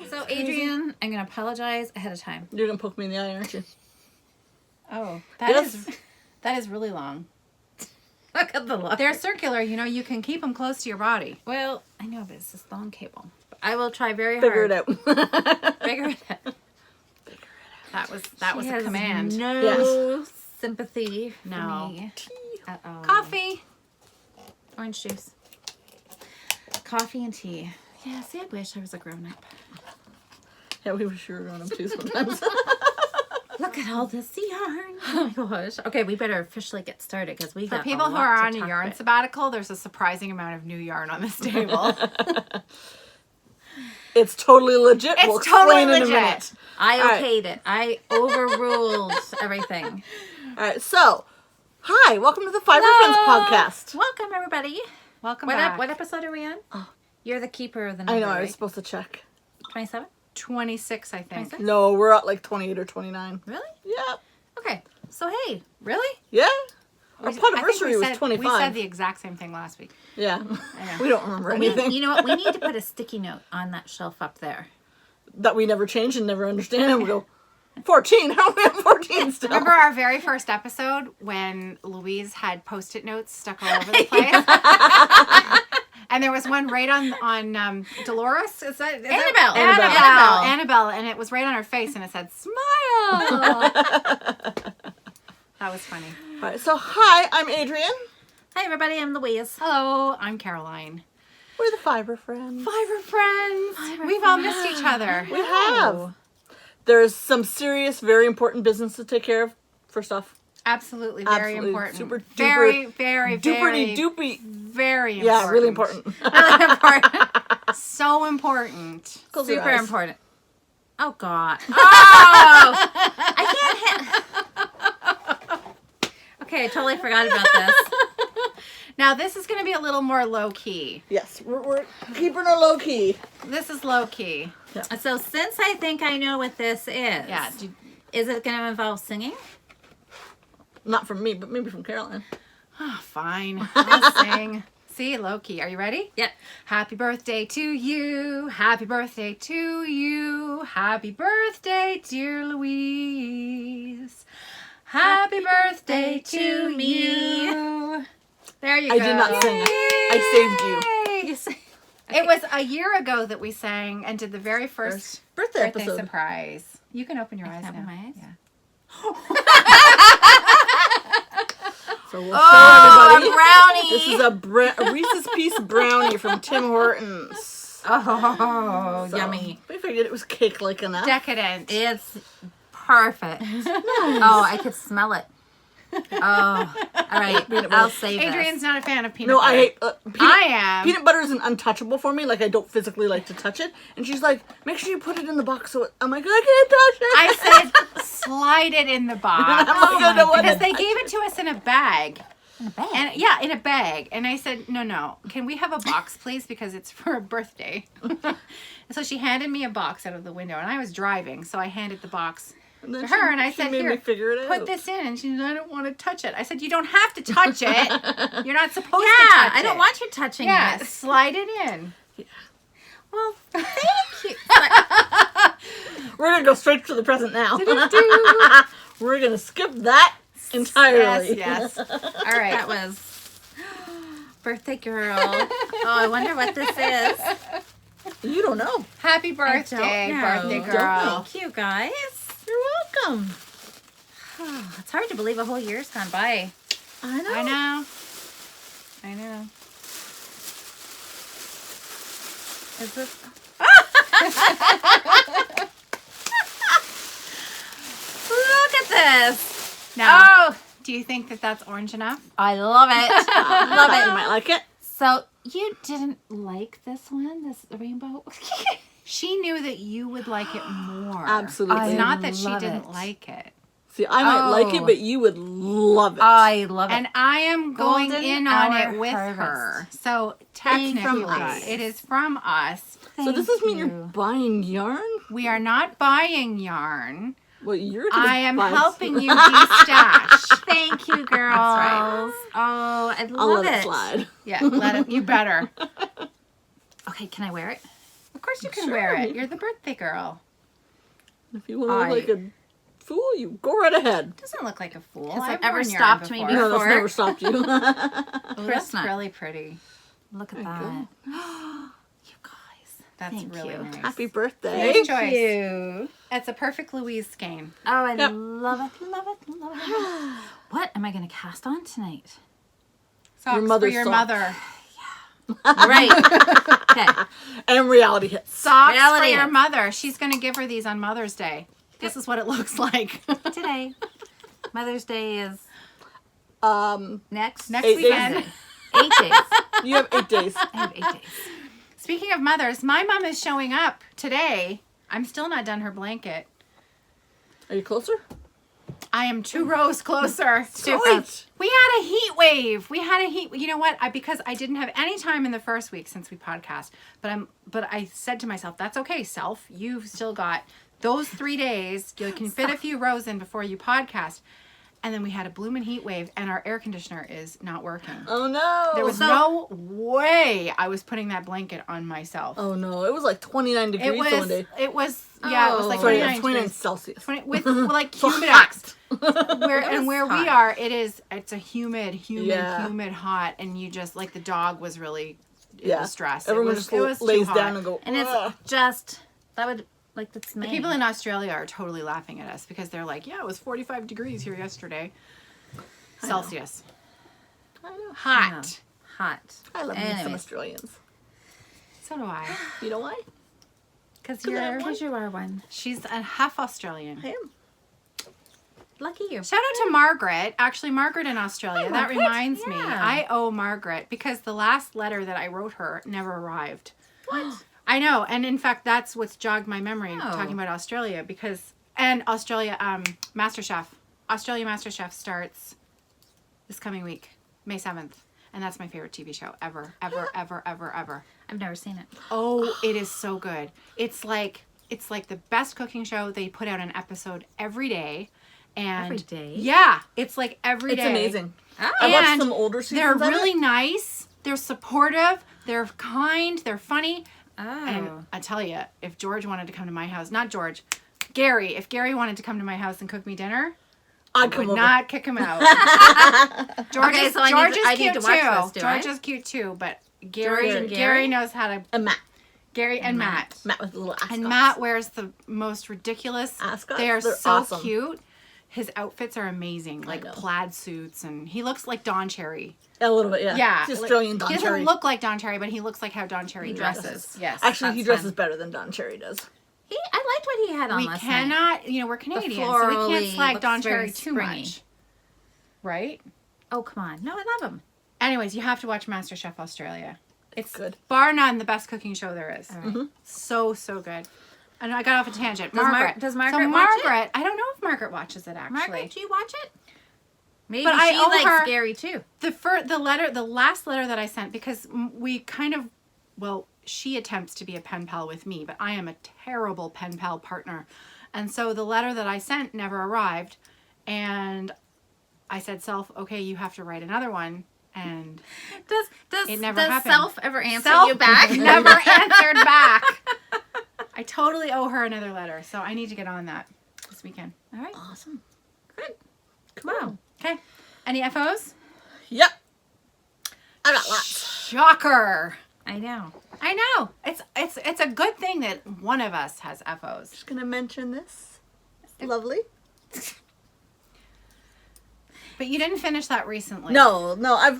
So, Adrian, I'm going to apologize ahead of time. You're going to poke me in the eye, aren't you? Oh, That that is really long. Look at the look. They're circular, you know, you can keep them close to your body. Well, I know, but it's this long cable. But I will try very Figure hard. it out. Figure it out. That was She a has command. No sympathy for No. me at all. Coffee. Orange juice. Coffee and tea. Yeah, see, I wish I was a grown-up. Yeah, we wish you were grown up too sometimes. Look at all this yarn. Oh my gosh. Okay, we better officially get started because we For got people a who lot are to on a talk yarn about. sabbatical, there's a surprising amount of new yarn on this table. It's totally legit. It's We'll totally explain in a legit. minute. I All right. okayed it. I overruled everything. All right, so, hi, welcome to the Fibre Friends podcast. Welcome, everybody. Welcome What, back. what episode are we on? Oh. You're the keeper of the number, I know, I right? was supposed to check. 27? 26, I think. 26? No, we're at like 28 or 29. Really? Yeah. Okay. So, hey. Really? Yeah. Our I think anniversary was said, 25. We said the exact same thing last week. Yeah. know. We don't remember We, anything. you know what? We need to put a sticky note on that shelf up there. That we never change and never understand. And we go, 14? How are we at 14 still? Remember our very first episode when Louise had Post-it notes stuck all over the place? And there was one right on Dolores. Is that Annabelle. Annabelle, and it was right on her face, and it said "Smile." That was funny. All right, so hi, I'm Adrian. Hi, everybody. I'm Louise. Hello, I'm Caroline. We're the Fibre Friends. Fibre Friends. We've all missed each other. We have. There's some serious, very important business to take care of. First off, Absolutely, very Absolutely. important. Super very, duper, very, duperty very, doopy. very important. Yeah, really important. Really important. So important. Close your Super eyes. important. Oh, God. Oh! I can't hit. Okay, I totally forgot about this. Now this is going to be a little more low key. Yes, we're keeping her low key. This is low key. So, since I think I know what this is, Yeah. is it going to involve singing? Not from me, but maybe from Caroline. Oh, fine. I'll sing. See, low key. Are you ready? Yep. Happy birthday to you. Happy birthday to you. Happy birthday, dear Louise. Happy birthday to you. There you go. I did not sing. I saved you. You say, It was a year ago that we sang and did the very first Birthday birthday episode. surprise. You can open your eyes open now. my eyes? Yeah. So we'll oh, show everybody. a brownie. This is a Reese's Piece brownie from Tim Hortons. Oh, So, yummy. We figured it was cake-like enough. Decadent. It's perfect. Oh, I could smell it. Oh, all right. I'll save Adrian's not a fan of peanut No, butter. I hate I am. Peanut butter isn't untouchable for me. Like, I don't physically like to touch it. And she's like, make sure you put it in the box. So I'm like, I can't touch it. I said slide it in the box. I'm like, I don't want Because to they touch gave it to us in a bag. In a bag. And yeah, in a bag. And I said, no. Can we have a box, please? Because it's for a birthday. And so she handed me a box out of the window. And I was driving, so I handed the box And then to her. And I she said, made here, me figure it put out. this in. And she said, I don't want to touch it. I said, you don't have to touch it. You're not supposed to Yeah, touch it. I don't want you touching Yeah, this. slide it in. Well, thank you. We're going to go straight to the present now. We're going to skip that entirely. Yes. All right. That was birthday girl. Oh, I wonder what this is. You don't know. Happy birthday, birthday Don't girl. Thank you, guys. You're welcome. It's hard to believe a whole year's gone by. I know. I know. I know. Is this? Look at this. Now, Oh, do you think that that's orange enough? I love it. Love You it. might like it. So you didn't like this one, this rainbow? She knew that you would like it more. Absolutely. It's I not that she love didn't it. like it. See, I might like it, Oh. but you would love it. I love it. And I am going Golden in on hour it with her. harvest. So Thank technically, you, guys. it is from us. So does this mean you're you. buying yarn? We are not buying yarn. Well, you're gonna I am buy helping you destash. Thank you, girls. right. Oh, I love I'll let it. it slide. Yeah, let it. You better. Okay, can I wear it? Of course you can wear it. You're the birthday girl. If you want to look like a fool, you go right ahead. Doesn't look like a fool. Has I've it ever worn yarn stopped me before. No, that's Before. never stopped you. Oh, that's not. really pretty. Look at that. You guys. That's Thank really you. nice. Happy birthday. Nice choice. you. It's a perfect Louise skein. Oh, I Yep. love it, love it, love it. What am I going to cast on tonight? Socks for mother's your socks. mother. Right. Okay. And reality hits. Socks Reality for your is. mother. She's going to give her these on Mother's Day. This is what it looks like. Today. Mother's Day is next. Next 8 weekend. days. 8 days. You have 8 days. I have 8 days. Speaking of mothers, my mom is showing up today. I'm still not done her blanket. Are you closer? I am 2 rows closer. Sweet. We had a heat wave. You know what? Because I didn't have any time in the first week since we podcast. But I said to myself, that's okay, self. You've still got those 3 days. You can fit a few rows in before you podcast. And then we had a blooming heat wave, and our air conditioner is not working. Oh no. There was no way I was putting that blanket on myself. Oh no. It was like 29 degrees It was one day. it was like Sorry, 29 29 degrees. Celsius. With like humidex. hot. Where we hot. are, it's a humid Yeah. hot, and you just like the dog was really Yeah. stressed. Everyone it was just too lays hot. down and go, And it's "Ugh." just, that would, like, that's The May. people in Australia are totally laughing at us because they're like, yeah, it was 45 degrees here yesterday. Celsius. I know. Hot. Hot. I love me some Anyways. Australians. So do I. You know why? Because Because you are one. she's a half Australian. I am. Lucky you. Shout out to Margaret. Actually, Margaret in Australia. Hi, that Margaret. reminds me. Yeah. I owe Margaret because the last letter that I wrote her never arrived. What? I know. And in fact, that's what's jogged my memory Oh. talking about Australia and Australia, MasterChef. Australia MasterChef starts this coming week, May 7th. And that's my favorite TV show ever, ever, ever, ever, ever. I've never seen it. Oh, it is so good. It's like the best cooking show. They put out an episode every day. And Every day? Yeah. It's like every It's day. amazing. Oh. I watched And some older seasons. They're of it. really nice. They're supportive. They're kind. They're funny. Oh. And I tell you, if George wanted to come to my house, not George, Gary, if Gary wanted to come to my house and cook me dinner, I'd I come would over. not kick him out. George Okay, is, so I George need to- is I need cute to watch too. this, do I? George is cute too, but Gary, George and Gary Gary? knows how to. And Matt. Gary and Matt. Matt with the little ascots. And Matt wears the most ridiculous. Ascots? They are They're so awesome. cute. His outfits are amazing, like know. plaid suits, and he looks like Don Cherry. A little bit, yeah. Yeah, He's like- Australian Don He doesn't Cherry. look like Don Cherry, but he looks like how Don Cherry dresses. Yes, Actually, he that's dresses fun. better than Don Cherry does. I liked what he had on we last night. cannot. We're Canadian, so we florally can't slag looks Don very Cherry too springy. much, right? Oh, come on. No, I love him. Anyways, you have to watch MasterChef Australia. It's Good. bar none the best cooking show there is. All right. So good. And I got off a tangent. Does Margaret. does Margaret so watch it? Margaret, I don't know if Margaret watches it actually. Margaret, do you watch it? Maybe But I she owe likes her- Gary too. The last letter that I sent, because we kind of, well, she attempts to be a pen pal with me, but I am a terrible pen pal partner. And so the letter that I sent never arrived. And I said, Self, okay, you have to write another one. And Does It never does happened. Self ever answer Self you back? never answered back. I totally owe her another letter. So I need to get on that this weekend. All right. Awesome. Good. Wow. Okay. Any FOs? Yep. I got lots. Shocker. I know. I know. It's a good thing that one of us has FOs. Just gonna mention this. Lovely. But you didn't finish that recently. No,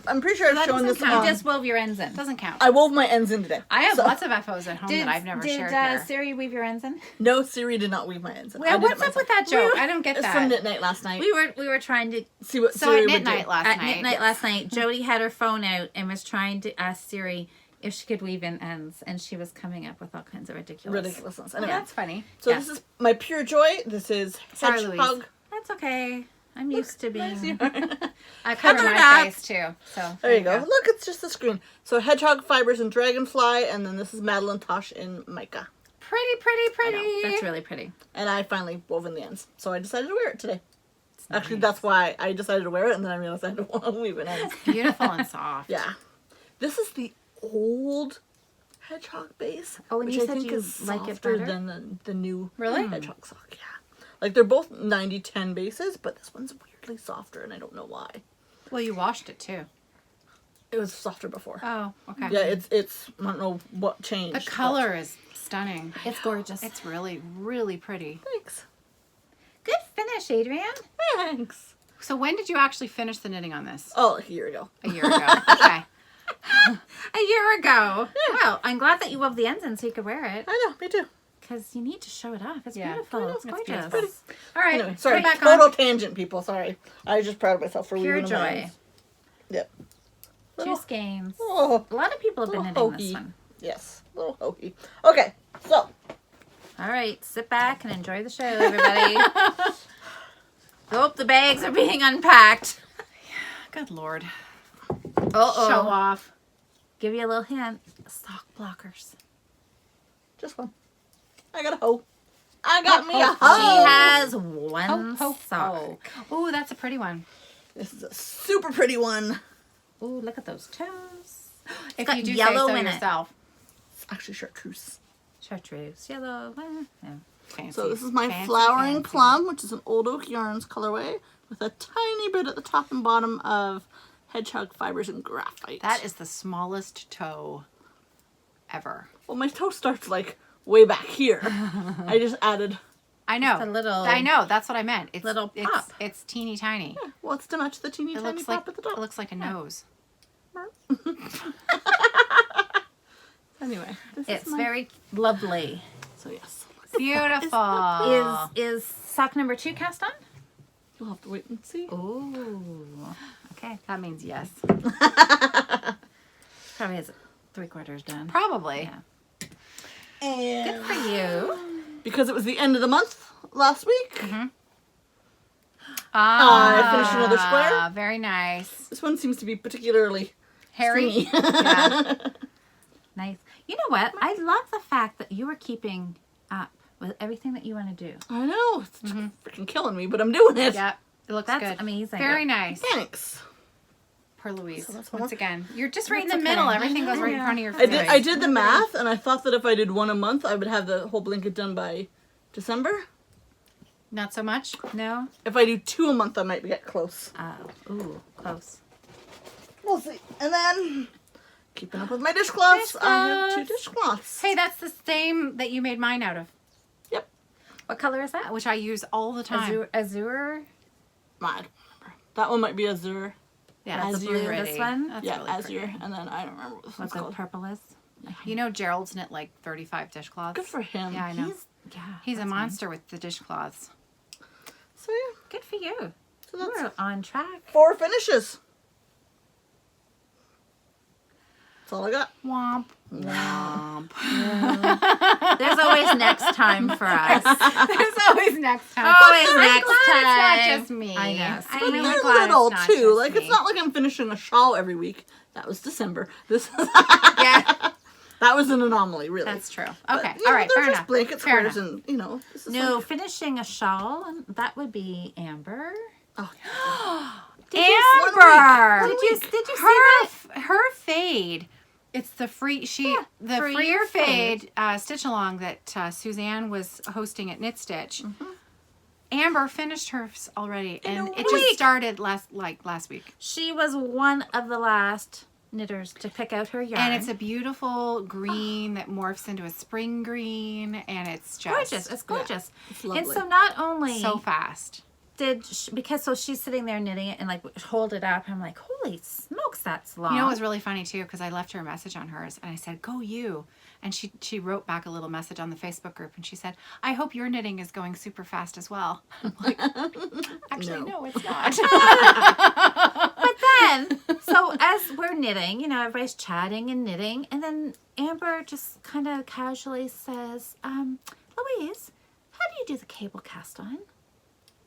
I'm pretty sure I've that shown doesn't this count. on. You just wove your ends in. Doesn't count. I wove my ends in today. I have So- lots of FOs at home that I've never shared here. Siri weave your ends in? No, Siri did not weave my ends in. I Well, did it what's up myself. with that joke? I don't get It's that. from knit night last night. We were trying to See what so Siri at would knit do. night last at night. midnight last night. Jody had her phone out and was trying to ask Siri if she could weave in ends, and she was coming up with all kinds of Ridiculousness. Well, Anyway, that's funny. so yeah. this is my pure joy. This is Sorry, hedgehog. Louise. That's okay. I'm used to being. Nice you are. I cover Covered my up. face too. So There you go. Look, it's just the screen. So hedgehog fibers and dragonfly, and then this is Madeline Tosh in mica. Pretty. That's really pretty. And I finally wove in the ends, so I decided to wear it today. Actually, that's why I decided to wear it, and then I realized I had to weave in ends. beautiful and soft. Yeah. This is the old hedgehog base. Oh, and which you I said think you is like it softer better? than the new Really? hedgehog sock. Yeah, like they're both 90-10 bases, but this one's weirdly softer, and I don't know why. Well, you washed it too. It was softer before. Oh, okay. Yeah, it's I don't know what changed. The color is stunning. It's gorgeous. It's really, really pretty. Thanks. Good finish, Adrian. Thanks. So when did you actually finish the knitting on this? Oh, like a year ago. A year ago. Okay. A year ago. Well, I'm glad that you wove the ends in so you could wear it. I know, me too. Because you need to show it off. It's Yeah. beautiful. I know, It's it's gorgeous. beautiful. All right. Anyway, sorry, put it back total on. tangent, people. Sorry, I was just proud of myself for Pure weaving them joy. ends. Yep. Two Little, skeins. oh, A lot of people have been little knitting this hokey. one. Yes, little hokey. Okay, so All right, sit back and enjoy the show, everybody. Oh, the bags are being unpacked. Good Lord. Uh-oh. Show off. Give you a little hint. Sock blockers. just one. I got a hoe. I got me a She hoe. has one Ho, ho, sock. ho. Oh, that's a pretty one. This is a super pretty one. Ooh, look at those toes. If got you do yellow say so in it. yourself. It's actually chartreuse. Chartreuse, yellow. Yeah. Fancy. So this is my Fancy, flowering fancy. plum, which is an old oak yarns colorway with a tiny bit at the top and bottom of hedgehog fibers and graphite. That is the smallest toe ever. Well, my toe starts like way back here. I just added. I know. Just a little- I know. That's what I meant. It's little pop. It's teeny tiny. Well, it's to match the teeny It tiny looks pop like at the top. it looks like a nose. Anyway, this It's is my... very lovely. So yes, Beautiful. Is sock number 2 cast on? you'll have to wait and see. Ooh. Okay. That means yes. Probably has 3/4 done. Probably. Yeah. And Good for you. because it was the end of the month last week, Mm-hmm. I finished another square. Very nice. This one seems to be particularly Harry. stringy. Yeah. Nice. You know what? I love the fact that you are keeping up with everything that you want to do. I know it's freaking killing me, but I'm doing it. Yep. It looks That's good. amazing. Very nice. Thanks. Per Louise. So that's Once one. again, you're just right in the That's middle. okay. Everything goes right in Yeah. front of your I face. did the math, and I thought that if I did one a month, I would have the whole blanket done by December. Not so much. No? If I do 2 a month, I might get close. Oh. Ooh, close. We'll see. And then, keeping up with my dishcloths, I have 2 dishcloths. Hey, that's the same that you made mine out of, Yep. What color is that? which I use all the time. Azure? I don't remember. That one might be Azure. Yeah, That's that's blue, pretty. this one? That's yeah, really Azure. pretty. And then I don't remember what this one's What the called. purple is? You know, Gerald's knit like 35 dishcloths. Good for him. Yeah, I know. He's a that's monster with the dishcloths. So yeah, Good for you. so that's We're on track. 4 finishes. That's all I got. Womp. Womp. There's always next time for us. There's always next time. Always I'm next glad time. It's not just me. I know. I'm See? really They're glad little it's not too. just Like me. it's not like I'm finishing a shawl every week. That was December. This Yeah, that was an anomaly, really. that's true. But, Okay, you know, all right, they're fair just enough. blanket Fair squares, enough. and this is No, like, finishing a shawl, that would be Amber. oh, Amber. Did you see her that? her fade? It's the free the Freer freer Fade. fade stitch along that Suzanne was hosting at Knit Stitch. Amber finished hers already, and a it just week. started last week. She was one of the last knitters to pick out her yarn. And it's a beautiful green that morphs into a spring green, and it's just gorgeous. It's gorgeous. it's And lovely. so not only so fast. because she's sitting there knitting it and like hold it up. I'm like, holy smokes, that's long. You know, it was really funny too because I left her a message on hers, and I said, "Go you," and she wrote back a little message on the Facebook group, and she said, "I hope your knitting is going super fast as well." I'm like, actually, no, it's not. But then, so as we're knitting, everybody's chatting and knitting, and then Amber just kind of casually says, Louise, how do you do the cable cast on?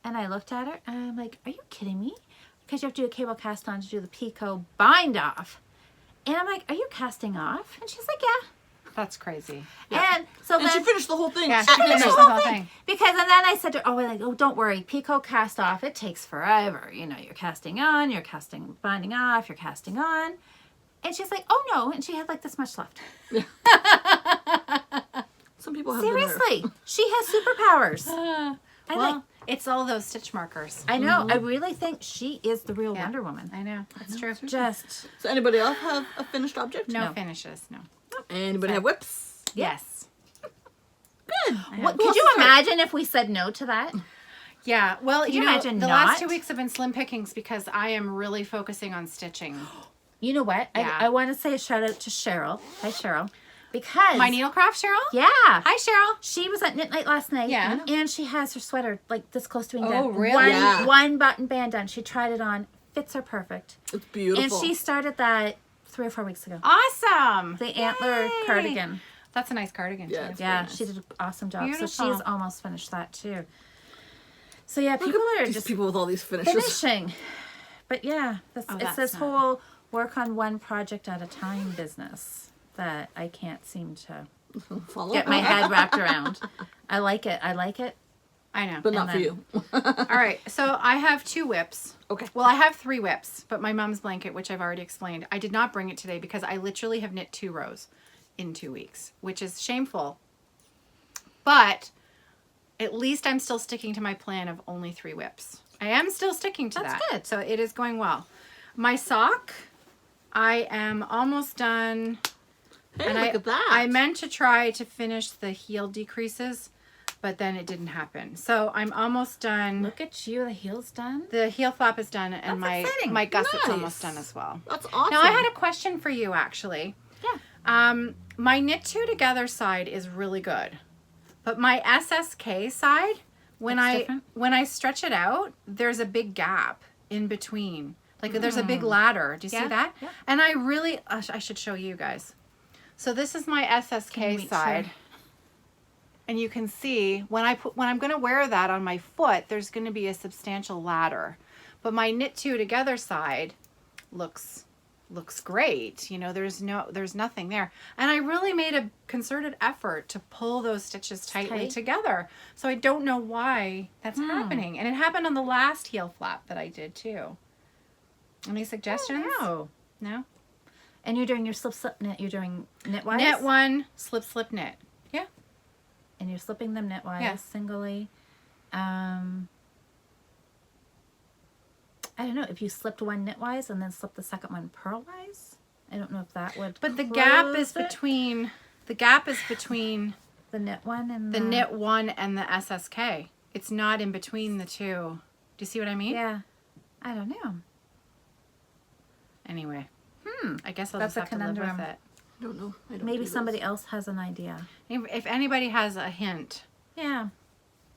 And I looked at her and I'm like, are you kidding me? Because you have to do a cable cast on to do the picot bind off. And I'm like, are you casting off? And she's like, yeah. That's crazy. And so and then she finished the whole thing. Yeah, at she finished midnight. the whole thing. because and then I said to her, oh, don't worry, picot cast off, it takes forever. You're casting on, you're casting binding off, you're casting on. And she's like, oh no. And she had like this much left. Some people have the nerve. Seriously. She has superpowers. Well, it's all those stitch markers. I know. I really think she is the real Wonder Woman. I know. That's true. Just. So anybody else have a finished object? No finishes. No. Anybody have whips? Yes. Good. What, could you imagine if we said no to that? Yeah. Well, Could you you know, imagine the not? last 2 weeks have been slim pickings because I am really focusing on stitching. You know what? Yeah. I want to say a shout out to Cheryl. Hi, Cheryl. Because. My needlecraft, Cheryl? Yeah. Hi, Cheryl. She was at Knit Night last night. Yeah. And she has her sweater like this close to being done. Oh, really? One, Yeah. one button band done. She tried it on. Fits her perfect. It's beautiful. And she started that 3 or 4 weeks ago. Awesome. The antler Yay. cardigan. That's a nice cardigan, Yeah, too. it's Yeah, very nice. she did an awesome job. So Beautiful. she's almost finished that too. So yeah, Look people at are these just people with all these finishes. finishing. But yeah, it's that's this not- whole work on one project at a time business that I can't seem to Follow. get my head wrapped around. I like it. I like it. I know. But not for then- you. All right. So I have 2 whips. Okay. Well, I have 3 whips, but my mom's blanket, which I've already explained, I did not bring it today because I literally have knit 2 rows in 2 weeks, which is shameful. But at least I'm still sticking to my plan of only 3 whips. I am still sticking to That's that. good. So it is going well. My sock, I am almost done. Hey, And look at that. I meant to try to finish the heel decreases, but then it didn't happen. So I'm almost done. Look at you. The heel's done. The heel flap is done, and That's exciting. my gusset's Nice. almost done as well. That's awesome. Now I had a question for you actually. Yeah. My knit 2 together side is really good, but my SSK side, when Looks I different? when I stretch it out, there's a big gap in between. Like there's a big ladder. Do you see Yeah, that? yeah. And I really, I should show you guys. So this is my Can SSK we side. try? And you can see when I'm going to wear that on my foot, there's going to be a substantial ladder. But my knit 2 together side looks great. You know, there's nothing there. And I really made a concerted effort to pull those stitches tightly tight. together. So I don't know why that's happening. And it happened on the last heel flap that I did too. Any suggestions? Oh, No? and you're doing your slip knit. You're doing knitwise. Knit 1, slip knit. Yeah. And you're slipping them knitwise Yeah. singly. I don't know if you slipped one knitwise and then slipped the second one purlwise. I don't know if that would. But the gap close is it. between the the knit one and the knit 1 and the SSK. It's not in between the two. Do you see what I mean? Yeah, I don't know. Anyway, I guess I'll That's just a have to live conundrum. with it. I don't know. I don't Maybe do somebody those. else has an idea. If anybody has a hint, Yeah,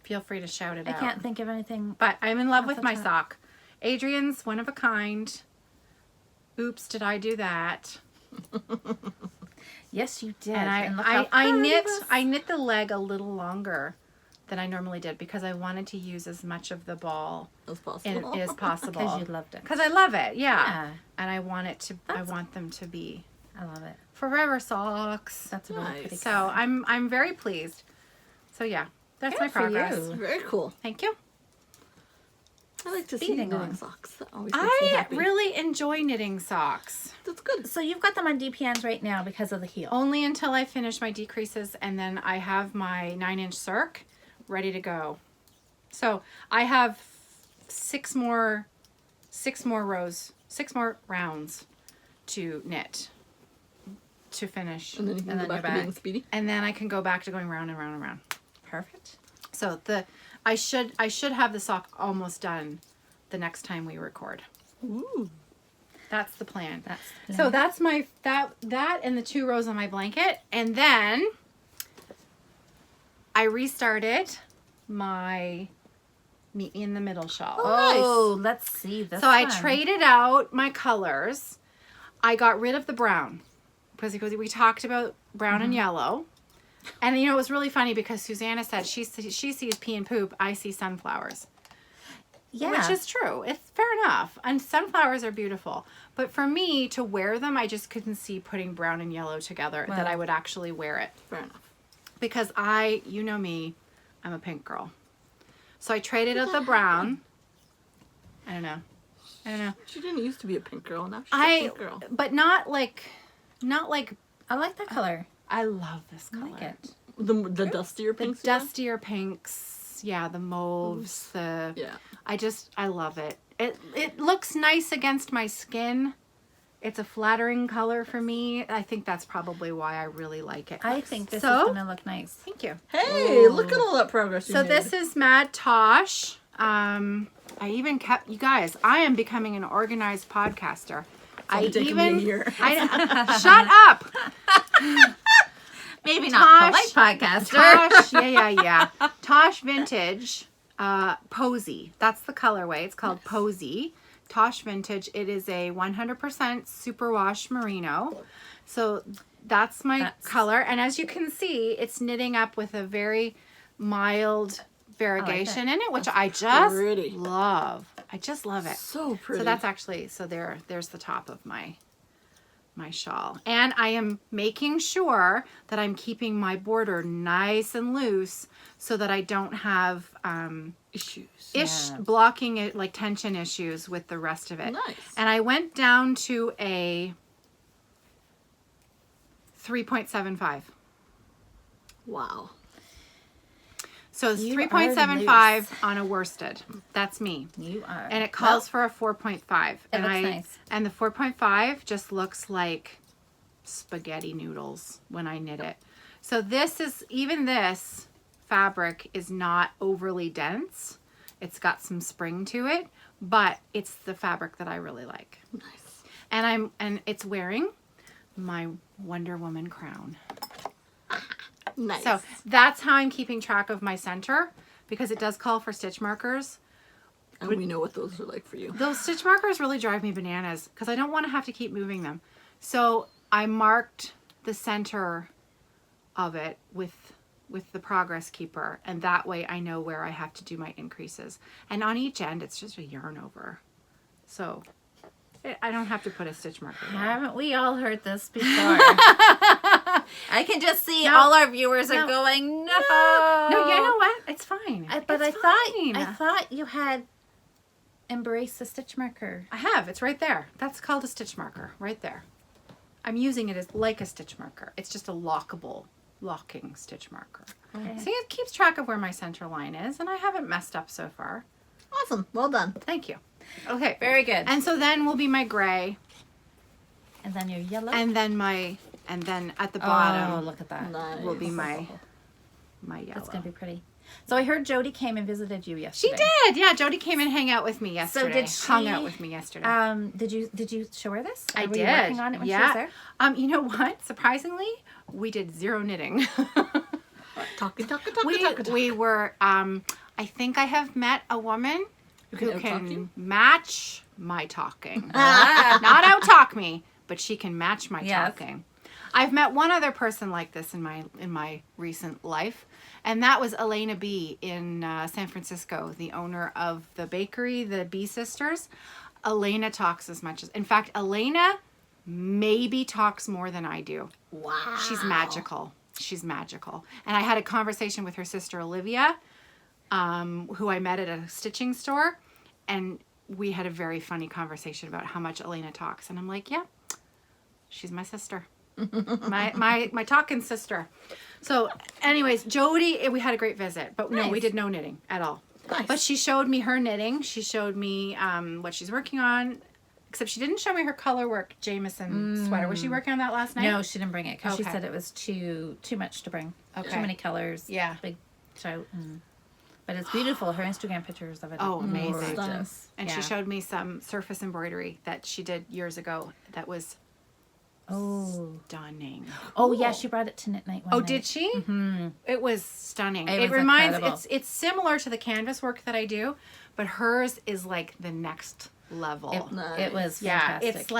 feel free to shout it I out. can't think of anything. But I'm in love Off with the my top. sock. Adrian's one of a kind. Oops, did I do that? Yes, you did. And look how I knit the leg a little longer than I normally did because I wanted to use as much of the ball As possible. as possible. because you loved it. Because I love it, yeah. Yeah, And I want it to. I That's- want them to be I love it. forever socks. That's a really Nice. pretty. So I'm very pleased. So yeah, that's Good my for progress. you. Very cool. Thank you. I like to see Speeding knitting on. socks. That always makes me I happy. really enjoy knitting socks. That's good. So you've got them on DPNs right now because of the heel. Only until I finish my decreases, and then I have my 9-inch circ ready to go. So I have 6 more rows, 6 more rounds to knit to finish, And then you can And go then back you're to being back. speedy. and then I can go back to going round and round and round. Perfect. So I should have the sock almost done the next time we record. Ooh. That's the plan. That's So that's my that and the 2 rows on my blanket, and then I restarted my meet me in the middle shawl. Oh, let's see this. So I one. traded out my colors. I got rid of the brown because we talked about brown and yellow. And you know, it was really funny because Susanna said she sees pea and poop, I see sunflowers. Yeah. Which is true. It's fair enough. And sunflowers are beautiful. But for me to wear them, I just couldn't see putting brown and yellow together that Well. I would actually wear it. Fair enough. Because you know me, I'm a pink girl. So I traded out the brown. I don't know. I don't know. She didn't used to be a pink girl. Now she's a pink girl. But not like. I like that color. I love this I color. like it. The dustier pinks. The dustier pinks. Yeah, the mauves. Yeah. I love it. It looks nice against my skin. It's a flattering color for me. I think that's probably why I really like it. I think this is So- going to look nice. Thank you. Hey, look at all that progress you So made. this is Mad Tosh. I even kept, you guys, I am becoming an organized podcaster. only taken me a year. Shut up. Maybe not Tosh- polite podcaster. Tosh, yeah. Tosh Vintage, Posy. That's the colorway. It's called Posy. Tosh Vintage. It is a 100% superwash merino. So that's my color. And as you can see, it's knitting up with a very mild variegation in it, which I just pretty. love. I just love it. So pretty. So that's actually, there's the top of my shawl. And I am making sure that I'm keeping my border nice and loose so that I don't have issues. blocking it, like tension issues with the rest of it. Nice. And I went down to a 3.75. Wow. So it's You 3.75 are on a worsted. That's me. You are. And it calls for a 4.5. And looks nice. And the 4.5 just looks like spaghetti noodles when I knit it. So this fabric is not overly dense. It's got some spring to it, but it's the fabric that I really like. Nice. And it's wearing my Wonder Woman crown. Nice. So that's how I'm keeping track of my center, because it does call for stitch markers. and we know what those are like for you. Those stitch markers really drive me bananas because I don't want to have to keep moving them. So I marked the center of it with the progress keeper, and that way I know where I have to do my increases. And on each end, it's just a yarn over. So I don't have to put a stitch marker there. Haven't we all heard this before? I can just see No. all our viewers are No. going, no. No, you know what? It's fine. But It's I fine. thought you had embraced the stitch marker. I have. It's right there. That's called a stitch marker, right there. I'm using it as like a stitch marker. It's just a locking stitch marker. Okay. See, it keeps track of where my center line is, and I haven't messed up so far. Awesome. Well done. Thank you. Okay. Very good. And so then will be my gray, And then your yellow. and then at the bottom Oh, look at that. Nice. will be my yellow. That's going to be pretty. So I heard Jody came and visited you She yesterday. did. Yeah, Jody came and hung out with me yesterday. did Hung she- out with me yesterday. Did you show her this? I Were did. you working on it when she was there? You know what? Surprisingly, we did zero knitting. Talk. we were. I think I have met a woman who can out-talk can you? match my talking. Ah. Not out-talk me, but she can match my Yes. talking. I've met one other person like this in my recent life, and that was Elena B. in San Francisco, the owner of the bakery, the B Sisters. Elena talks as much as, in fact, Elena maybe talks more than I do. Wow. She's magical. And I had a conversation with her sister Olivia, who I met at a stitching store, and we had a very funny conversation about how much Elena talks. And I'm like, yeah, she's my sister. my talking sister. So anyways, Jody, we had a great visit, but no, we Nice. did no knitting at all. Nice. But she showed me her knitting. She showed me what she's working on, except she didn't show me her color work Jameson sweater. Was she working on that last night? No, she didn't bring it because she Okay. said it was too much to bring. Okay. Too many colors. Yeah. Big shout. But it's beautiful. Her Instagram pictures of it. Oh, are amazing. gorgeous. And Yeah. she showed me some surface embroidery that she did years ago that was stunning. Oh yeah, she brought it to knit night. Oh, did she? Mm-hmm. It was stunning. It It was reminds incredible. it's similar to the canvas work that I do, but hers is like the next level. It was yeah, fantastic. it's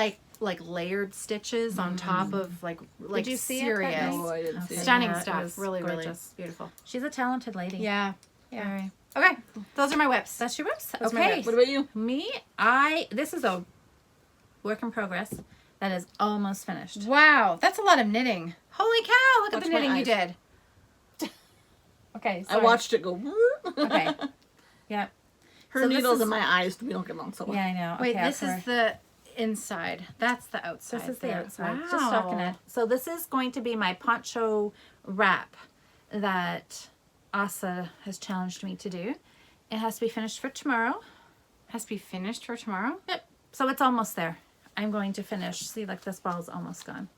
like layered stitches on top of like you see it that serious. night? No, I didn't see it. Stunning Yeah, it stuff. was Really, really gorgeous. beautiful. She's a talented lady. Yeah. Very. Okay. Those are my whips. That's your whips. That's my Okay. whips. What about you? Me, this is a work in progress that is almost finished. Wow, that's a lot of knitting. Holy cow, look at Watch the my knitting you eyes. did. Okay. I watched it go. Okay. Yep. Her So this needles is- and my eyes, we don't get along so well. Yeah, I know. Wait, Okay, this is the inside. That's the outside. This is the there. outside. Wow. Just stocking it. So this is going to be my poncho wrap that Asa has challenged me to do. It has to be finished for tomorrow. Has to be finished for tomorrow? Yep. So it's almost there. I'm going to finish. See, like this ball's almost gone.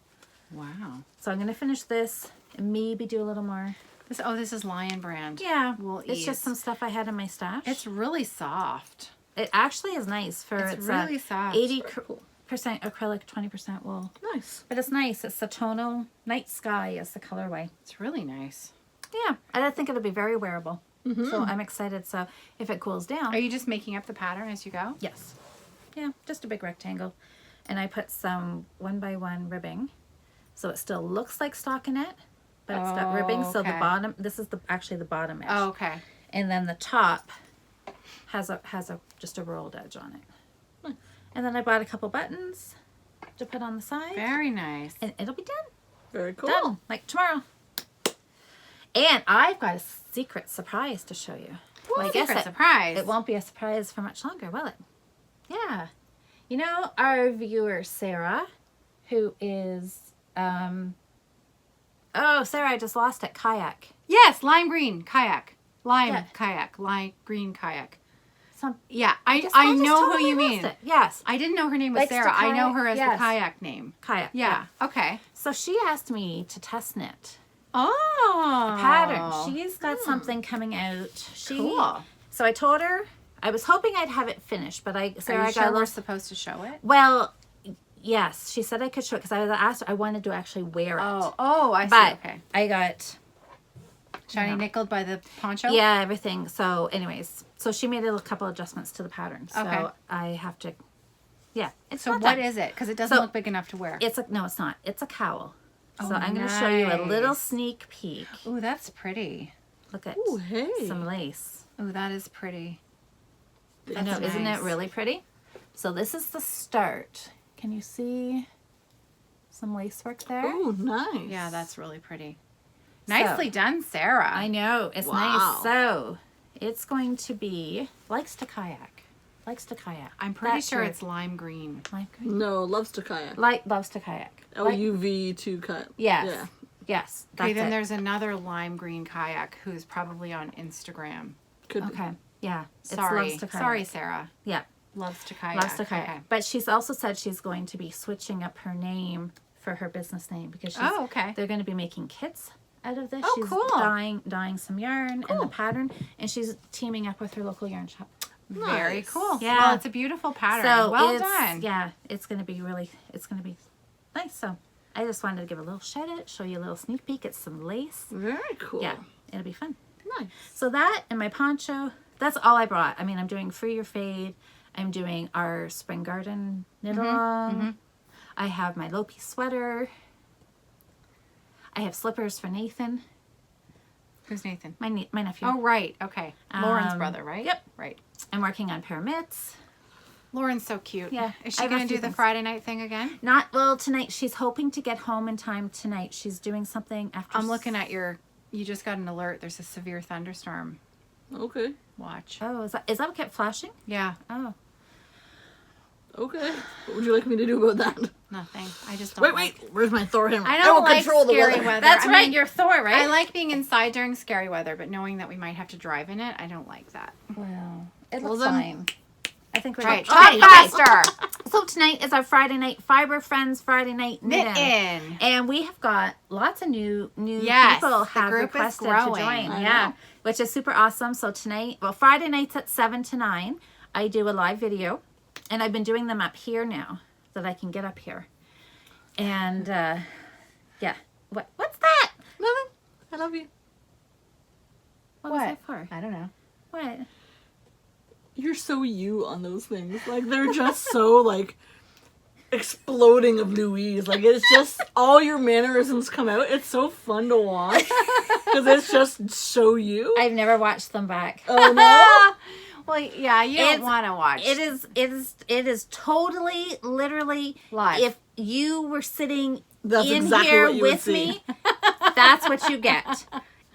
Wow. So I'm going to finish this and maybe do a little more. This is Lion brand. Yeah. Wool It's ease. just some stuff I had in my stash. It's really soft. It actually is nice for It's really soft. 80% Cool. acrylic, 20% wool. Nice. But it's nice. It's the tonal night sky is the colorway. It's really nice. Yeah, and I think it'll be very wearable. Mm-hmm. So I'm excited. So if it cools down, Are you just making up the pattern as you go? yes, yeah, just a big rectangle, and I put some 1x1 ribbing, so it still looks like stockinette, but it's got ribbing. So the okay. bottom, this is actually the bottom edge, Oh, okay. and then the top has a just a rolled edge on it. And then I bought a couple buttons to put on the side, Very nice. and it'll be done. Very cool. Done, like tomorrow. And I've got a secret surprise to show you. Well, I guess Secret surprise. it won't be a surprise for much longer, will it? Yeah. You know, our viewer, Sarah, who is, Sarah, I just lost it. Kayak. Yes, lime green kayak. Lime Yeah. kayak. Lime green kayak. Some, Yeah, I just know who totally you missed mean. it. Yes, I didn't know her name was Likes to Sarah. I know kayak, her as yes. the kayak name. kayak. Yeah. Okay. So she asked me to test knit Oh. pattern. She's got something coming out. Cool. So I told her, I was hoping I'd have it finished, but Sarah, Are I you got sure a we're little. supposed to show it? Well, yes, she said I could show it because I was asked. I wanted to actually wear it. Oh, I see. But Okay. I got Shiny nickeled by the poncho? yeah everything. So, anyways, so she made a couple adjustments to the pattern. So Okay. I have to. Yeah, it's So not what that- is it? Because it doesn't So- look big enough to wear. It's no, it's not. It's a cowl. So Oh, I'm going to show you a little nice. sneak peek. Ooh, that's pretty. Look at Ooh, hey. some lace. Ooh, that is pretty. I know, That's isn't nice. it really pretty? So this is the start. Can you see some lace work there? Ooh, nice. Yeah, that's really pretty. Nicely done, Sarah. I know, it's Wow. nice. So it's going to be likes to kayak. Likes to kayak. I'm pretty That's sure your- it's lime green. lime green. No, loves to kayak. Loves to kayak. LUV to cut. Yes. Yeah. Yes. Okay, That's then it. there's another lime green kayak who's probably on Instagram. Could be. Okay. Yeah. It's Sorry. loves to kayak. Sorry, Sarah. Yeah. Loves to kayak. Loves to kayak. Okay. But she's also said she's going to be switching up her name for her business name because she's, Oh, okay. they're going to be making kits out of this. Oh, she's cool. dyeing some yarn and the Cool. pattern, and she's teaming up with her local yarn shop. Very Nice. cool. Yeah. Well, it's a beautiful pattern. So well it's, done. Yeah, it's going to be nice. So I just wanted to give a little shout out, show you a little sneak peek at some lace. Very cool. Yeah, it'll be fun. Nice. So that and my poncho, that's all I brought. I mean, I'm doing Free or Fade. I'm doing our Spring Garden knit along. I have my low-piece sweater. I have slippers for Nathan, Who's Nathan? my nephew. Oh, right. Okay. Lauren's Um, brother, right? yep. Right. I'm working on pair of mitts. Lauren's so cute. Yeah, Is I she have a going to few do the things. Friday night thing again? Not well tonight. She's hoping to get home in time tonight. She's doing something after. I'm looking at you just got an alert. There's a severe thunderstorm. Okay. Watch. Oh, is that what kept flashing? Yeah. Oh, Okay. What would you like me to do about that? Nothing. I just don't Wait. Where's my Thor hammer? I don't will like control the scary weather. weather. that's I right. mean, You're Thor, right? I like being inside during scary weather, but knowing that we might have to drive in it, I don't like that. Well, it Well, looks then- fine. I think we're Right. good. Talk Okay, faster. So tonight is our Friday night Fibre Friends Friday night knit Knit in. in. And we have got lots of new Yes, people the have group is requested to growing. join. I Yeah, know. which is super awesome. So tonight, well, Friday nights at 7 to 9, I do a live video, and I've been doing them up here now that I can get up here. And yeah, what's that? Nothing. I love you. What was What? that for? I don't know. What? You're so you on those things. Like, they're just so, like, exploding of Louise. Like, it's just, all your mannerisms come out. It's so fun to watch. Because it's just so you. I've never watched them back. Oh, no? Well, yeah, you don't It's- want to watch. It is totally, literally, Live. if you were sitting That's in exactly here what you would with see. me, that's what you get.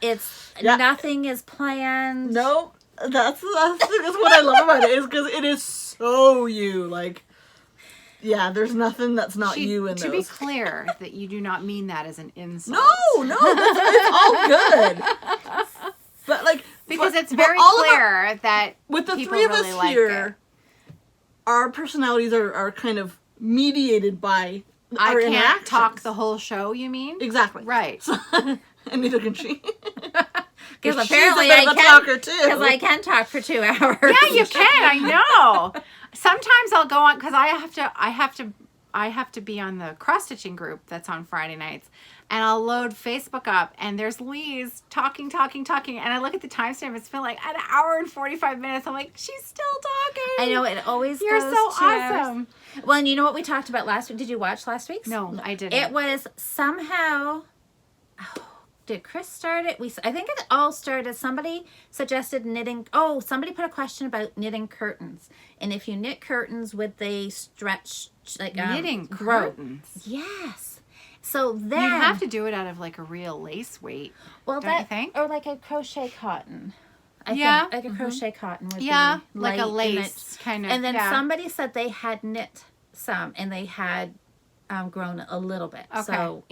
It's Yeah. nothing is planned. Nope. That's what I love about it, is because it is so you. Like, yeah, there's nothing that's not you in To those. be clear, that you do not mean that as an insult. No, it's all good. But like, Because it's but very all of clear that with the people three of really us like here, our personalities are kind of mediated by I our can't interactions. talk the whole show, you mean? Exactly. Right. So, and neither can she. Because She's apparently a bit of a talker too. Because I can talk for 2 hours. Yeah, you can. I know. Sometimes I'll go on because I have to be on the cross stitching group that's on Friday nights, and I'll load Facebook up, and there's Louise talking, and I look at the timestamp. It's been like an hour and 45 minutes. I'm like, she's still talking. I know, it always You're goes so 2 hours. awesome. Well, and you know what we talked about last week? Did you watch last week's? No, I didn't. It was somehow... did Chris start it? I think it all started, somebody suggested knitting. Oh, somebody put a question about knitting curtains. And if you knit curtains, would they stretch like knitting grow? curtains. Yes. So then You have to do it out of like a real lace weight. well, don't you think? or like a crochet cotton. I Yeah. think like a crochet cotton would Yeah, be like a light and lace kind of. And then yeah. somebody said they had knit some and they had grown a little bit. Okay. So,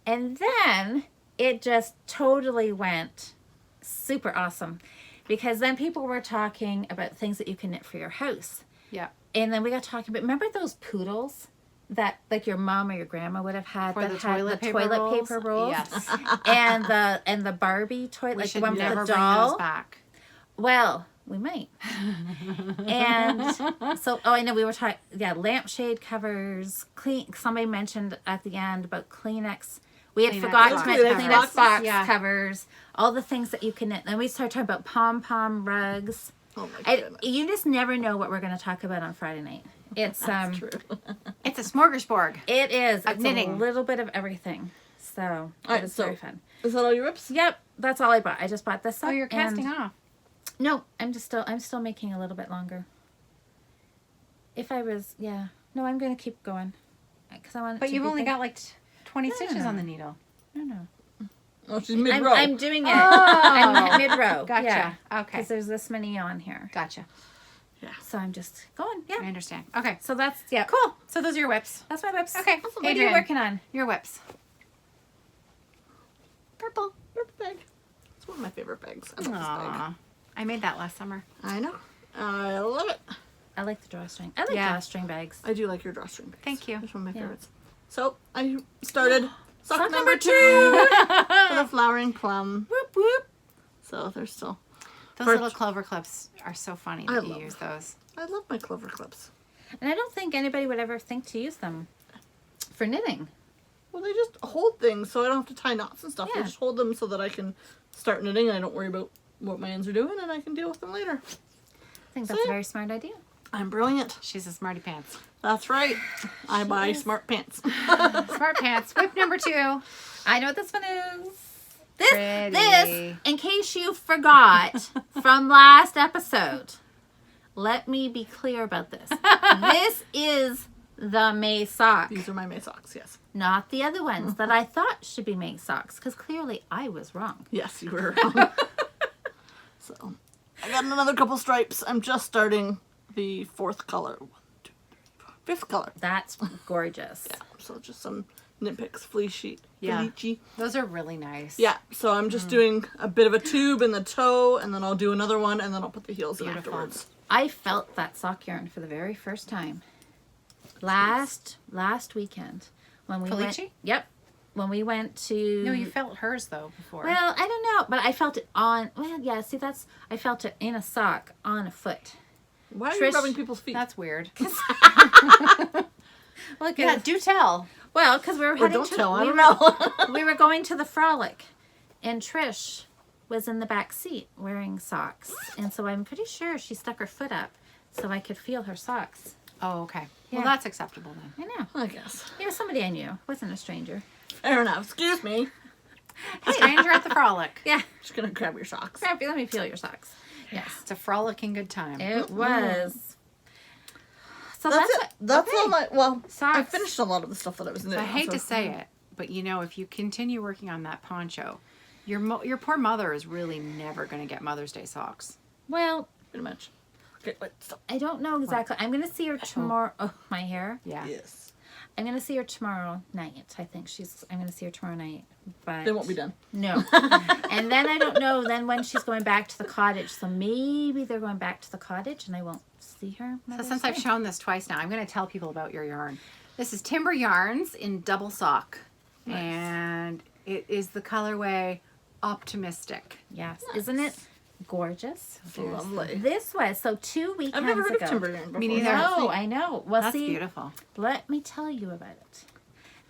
and then it just totally went super awesome because then people were talking about things that you can knit for your house. Yeah. And then we got talking about, remember those poodles that like your mom or your grandma would have had For that the had toilet the paper toilet rolls? paper rolls? Yes. and the Barbie toilet, We like the should one with never the bring doll. those back. Well, we might. And so, I know we were talking, lampshade covers, somebody mentioned at the end about Kleenex. We had Kleenex forgotten to box mention covers. Kleenex box Yeah. covers, all the things that you can knit. And we started talking about pom-pom rugs. Oh my goodness. You just never know what we're going to talk about on Friday night. It's That's true. It's a smorgasbord. It is. Of It's knitting. a little bit of everything. So All it right, was so very fun. is that all your rips? Yep, that's all I bought. I just bought this up. Oh, you're casting and- off. No, I'm still making a little bit longer. If I was, no, I'm going to keep going because I want. it But to you've be only big. got like 20 stitches No. on the needle. No. Oh, she's mid-row. I'm doing it. Oh. I'm mid row. Gotcha. Yeah, Okay. because there's this many on here, Gotcha. so I'm just going. I Yeah. understand. Okay. So that's Cool. So those are your whips. That's my whips. Okay. What are you Adrian, working on? your whips. Purple bag. It's one of my favorite bags. I love this bag. Aww. I made that last summer. I know. I love it. I like the drawstring. I like Yeah. drawstring bags. I do like your drawstring bags. Thank you. It's one of my Yeah. favorites. So I started sock Sock number number 2 for the flowering plum. Whoop whoop. So there's still. Those For- little clover clips are so funny I that you love use those. I love my clover clips. And I don't think anybody would ever think to use them for knitting. Well, they just hold things so I don't have to tie knots and stuff. Yeah. They just hold them so that I can start knitting and I don't worry about what my ends are doing and I can deal with them later. I think that's a very smart idea. I'm brilliant. She's a smarty pants. That's right. I buy smart pants. Smart pants. Whip number 2. I know what this one is. This, Pretty. in case you forgot from last episode, let me be clear about this. This is the May sock, These are my May socks, yes. not the other ones that I thought should be May socks, because clearly I was wrong. Yes, you were wrong. So, I got another couple stripes. I'm just starting the 4th color. 1, 2, 3, 4, 5th color. That's gorgeous. Yeah, so just some knit picks, fleece sheet, Yeah. fleechy. Those are really nice. Yeah, so I'm just doing a bit of a tube in the toe, and then I'll do another one, and then I'll put the heels in Beautiful. afterwards. I felt that sock yarn for the very first time last weekend when we went. Felici? Yep, when we went to. No, you felt hers though before. Well, I don't know, but I felt it on. Well, yeah. See, I felt it in a sock on a foot. Why are Trish- you rubbing people's feet? That's weird. Well, Yeah, do tell. well, because we were Or heading don't to. tell, I we don't were- know. we were going to the Frolic, and Trish was in the back seat wearing socks, and so I'm pretty sure she stuck her foot up so I could feel her socks. Oh, okay. Yeah. Well, that's acceptable then. I know. I guess. It was somebody I knew. Wasn't a stranger. Fair enough. Excuse me. Stranger at the frolic. Yeah. Just gonna grab your socks. Let me feel your socks. Yes. It's a frolicking good time. It was. So That's that's it. That's all my. Well, I Socks. finished a lot of the stuff that I was knitting. I hate to say it, but you know, if you continue working on that poncho, your poor mother is really never going to get Mother's Day socks. Well, pretty much. Okay, wait, stop. I don't know exactly. I'm going to see her tomorrow. Oh, my hair. Yeah. Yes. I'm going to see her tomorrow night. I think I'm going to see her tomorrow night. But They won't be done. No. And then I don't know then when she's going back to the cottage. So maybe they're going back to the cottage and I won't see her. So since I've shown this twice now, I'm going to tell people about your yarn. This is Timber Yarns in double sock. Nice. And it is the colorway Optimistic. Yes. Isn't it gorgeous? Lovely. This was, so 2 weekends I've never heard ago. of timber yarn before. Me neither. No, I know. Well, That's see, beautiful. let me tell you about it.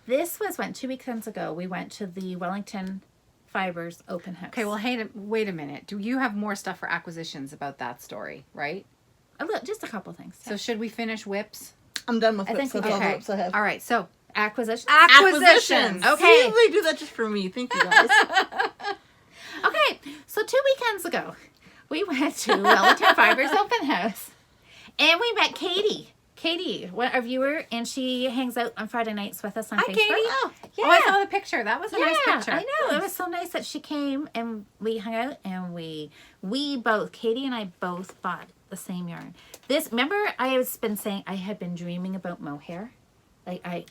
This was when 2 weekends ago we went to the Wellington Fibers open house. Okay, well, hey, wait a minute. Do you have more stuff for acquisitions about that story, right? Just a couple things. So should we finish whips? I'm done with I whips. think That's we all the Okay. whips I have. All right, so Acquisition. acquisitions. Okay. See, they do that just for me. Thank you guys. Okay, so 2 weekends ago, we went to Wellington Fibers open house, and we met Katie. Katie, our viewer, and she hangs out on Friday nights with us on Hi, Facebook. Katie. Oh, Yeah. Oh, I saw the picture. That was a nice picture. I know. It was so nice that she came and we hung out and we both, Katie and I both bought the same yarn. Remember I have been saying I had been dreaming about mohair? Like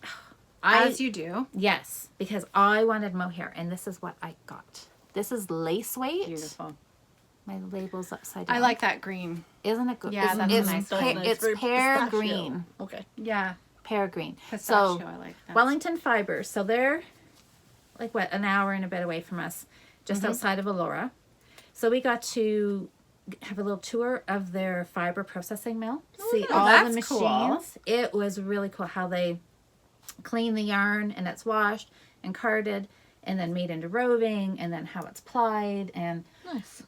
As you do. yes, because I wanted mohair and this is what I got. This is lace weight. Beautiful. My label's upside down. I like that green. Isn't it good? Yeah, that's it's, a nice pear, one. it's very pear pistachio. green. Okay. Yeah. Pear green. Pistachio, So I like that. Wellington Fibers. So they're like what, an hour and a bit away from us, just outside of Elora. So we got to have a little tour of their fiber processing mill. See all the that's machines. cool. It was really cool how they clean the yarn and it's washed and carded and then made into roving and then how it's plied and Nice.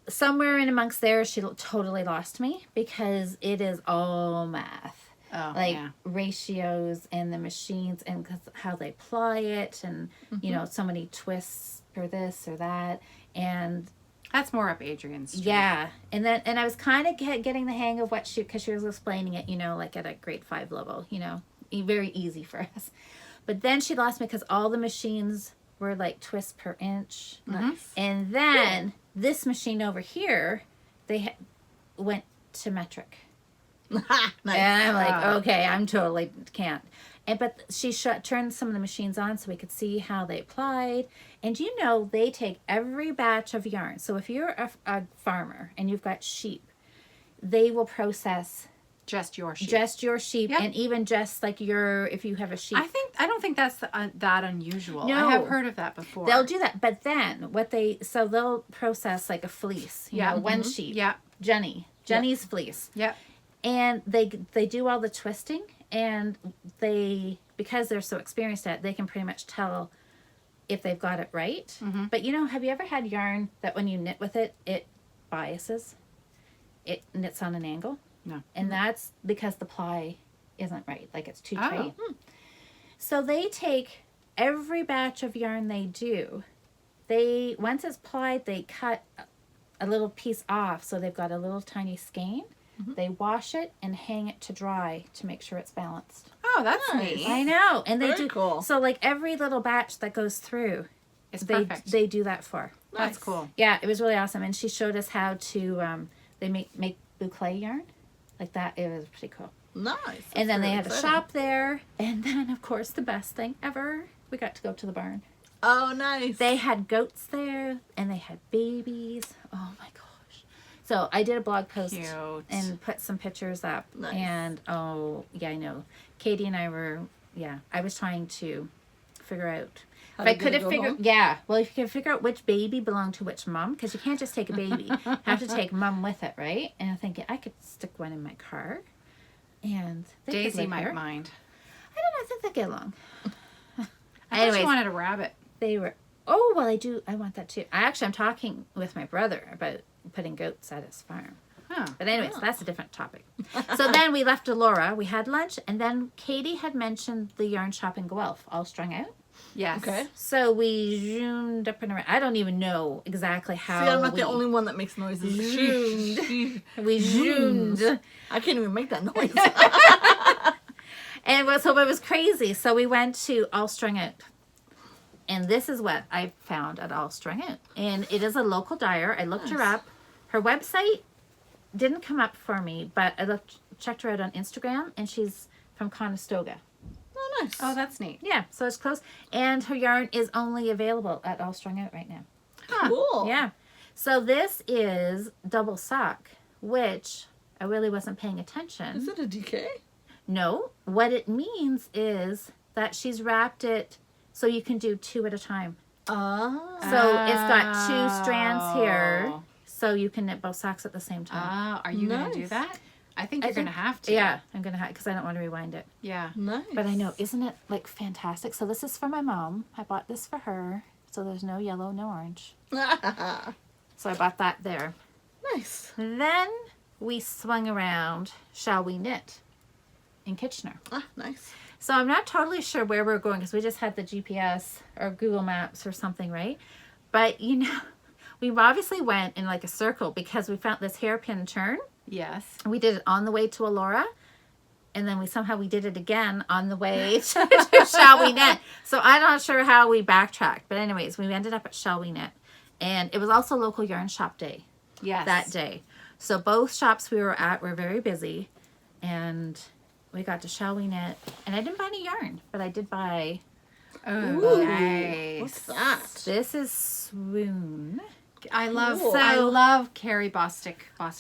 somewhere in amongst there she totally lost me because it is all math. Oh, Like yeah. ratios and the machines and how they ply it and you know so many twists for this or that and That's more up Adrian's street. yeah and I was kind of getting the hang of what because she was explaining it, you know, like at a grade 5 level, you know, very easy for us. But then she lost me because all the machines were like twists per inch. Nice. And then this machine over here, they went to metric. Nice. And I'm like, Oh. okay, I'm totally can't. But she turned some of the machines on so we could see how they applied. And you know, they take every batch of yarn. So if you're a farmer and you've got sheep, they will process Just your sheep. just your sheep Yep. and even just like if you have a sheep. I don't think that's that unusual. No. I have heard of that before. They'll do that. But then they'll process like a fleece, you Yeah. know, one sheep. Yeah. Jenny's fleece. Yep. And they do all the twisting and because they're so experienced at it, they can pretty much tell if they've got it right. Mm-hmm. But you know, have you ever had yarn that when you knit with it, it biases? It knits on an angle? No. And that's because the ply isn't right. Like it's too Oh. tight. So they take every batch of yarn they do. Once it's plied, they cut a little piece off so they've got a little tiny skein. They wash it and hang it to dry to make sure it's balanced. Oh, that's Nice. neat. I know, and they Very do. cool. So like every little batch that goes through, It's they perfect. they do that for. That's Nice. cool. Yeah, it was really awesome, and she showed us how to they make boucle yarn, like that. It was pretty cool. Nice. And then they That's had a very shop there, and then of course the best thing ever, we got to go to the barn. Oh, nice. They had goats there, and they had babies. Oh my gosh! So I did a blog post Cute. and put some pictures up, Nice. and oh yeah, I know. Katie and I were I was trying to figure out. How If I to could get have it go figured, home? well, if you could figure out which baby belonged to which mom, because you can't just take a baby. You have to take mom with it, right? And I'm thinking I could stick one in my car, and they could Daisy live might here. mind. I don't know. I think they get along. I thought Anyways, you wanted a rabbit. they were. Oh well, I do. I want that too. I'm talking with my brother about putting goats at his farm. Huh. But anyways, that's a different topic. So then we left Elora. We had lunch, and then Katie had mentioned the yarn shop in Guelph, all strung out. Yes. Okay. So we zoomed up and around. I don't even know exactly how. See, I'm not we, the only one that makes noises. Zoomed. We zoomed. I can't even make that noise. And so it was crazy. So we went to All Strung Out. And this is what I found at All Strung Out. And it is a local dyer. I looked her Nice. up. Her website didn't come up for me, but I checked her out on Instagram, and she's from Conestoga. Oh, nice. Oh, that's neat. Yeah, so it's close. And her yarn is only available at All Strung Out right now. Cool. Yeah. So this is double sock, which I really wasn't paying attention. Is it a DK? No, what it means is that she's wrapped it so you can do 2 at a time. Ah. So it's got 2 strands here, so you can knit both socks at the same time. Are you going to do Nice. that? I think you're going to have to. Yeah, I'm going to have, because I don't want to rewind it. Yeah. Nice. But I know, isn't it like fantastic? So this is for my mom. I bought this for her. So there's no yellow, no orange. So I bought that there. Nice. Then we swung around Shall We Knit in Kitchener. Ah, nice. So I'm not totally sure where we're going because we just had the GPS or Google Maps or something, right? But, you know, we obviously went in like a circle because we found this hairpin turn. Yes. We did it on the way to Elora. And then we did it again on the way to Shall We Knit. So I'm not sure how we backtracked. But anyways, we ended up at Shall We Knit. And it was also local yarn shop day Yes. that day. So both shops we were at were very busy. And we got to Shall We Knit. And I didn't buy any yarn, but I did buy... Oh, Ooh, nice. What's that? This is Swoon. I love Cool. I love Carrie Bostic.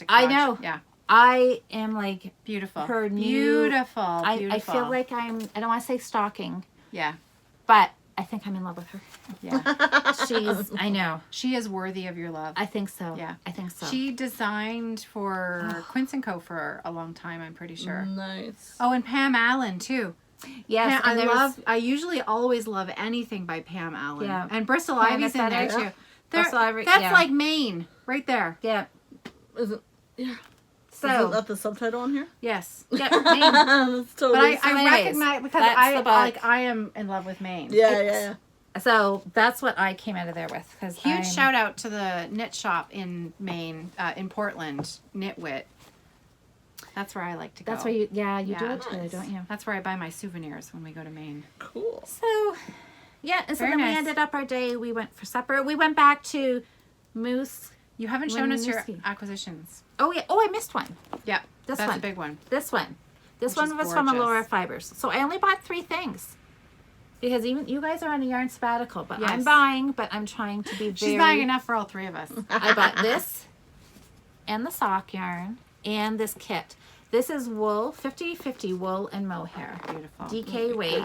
I know. Yeah. I am like... Beautiful. Her new- beautiful. I feel like I don't want to say stalking, Yeah. but I think I'm in love with her. Yeah. She's... I know. She is worthy of your love. I think so. Yeah. I think so. She designed for Quince & Co. for a long time, I'm pretty sure. Nice. Oh, and Pam Allen, too. yes, Pam, and there's- I usually always love anything by Pam Allen. Yeah. And Bristol Pam Ivy's in there, Aesthetic. too. They're- Bristol Ivy, that's yeah. like Maine, right there. Yeah. Is it? Yeah. So... Is that the subtitle on here? Yes. yeah, Maine. That's But totally. I anyways, recognize, because that's the book. I am in love with Maine. yeah. So that's what I came out of there with. Huge shout out to the knit shop in Maine, in Portland, Knitwit. That's where I like to go. That's where you... Yeah, you do Yeah. it too, Nice. don't you? That's where I buy my souvenirs when we go to Maine. Cool. So... Yeah, and so Very then we nice. ended up our day. We went for supper. We went back to Moose. You haven't When shown us your Lucy- acquisitions. Oh, yeah. Oh, I missed one. Yeah, This that's one. a big one. This one. This Which is one was from gorgeous. Elora Fibers. So I only bought 3 things. Because even you guys are on a yarn sabbatical, but I'm Yes. buying, but I'm trying to be very... She's buying enough for all 3 of us. I bought this and the sock yarn and this kit. This is wool, 50-50 wool and mohair. Beautiful. DK weight.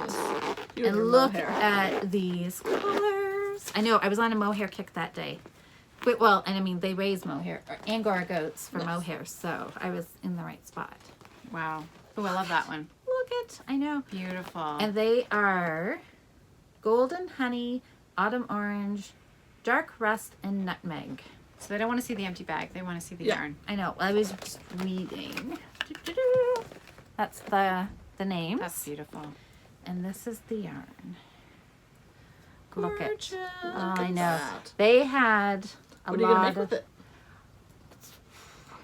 You And your look mohair. at these colors. I know, I was on a mohair kick that day. But, well, and I mean, they raise mohair, or Angora goats for mohair, so I was in the right spot. Wow. Oh, I love that one. Look at, I know. Beautiful. And they are golden honey, autumn orange, dark rust, and nutmeg. so they don't want to see the empty bag. They want to see the Yeah. yarn. I know, I was just reading. That's the names. That's beautiful. And this is the yarn. Look at. Gorgeous. Oh, Look I at know. that. They had a What are you gonna lot make of. with it?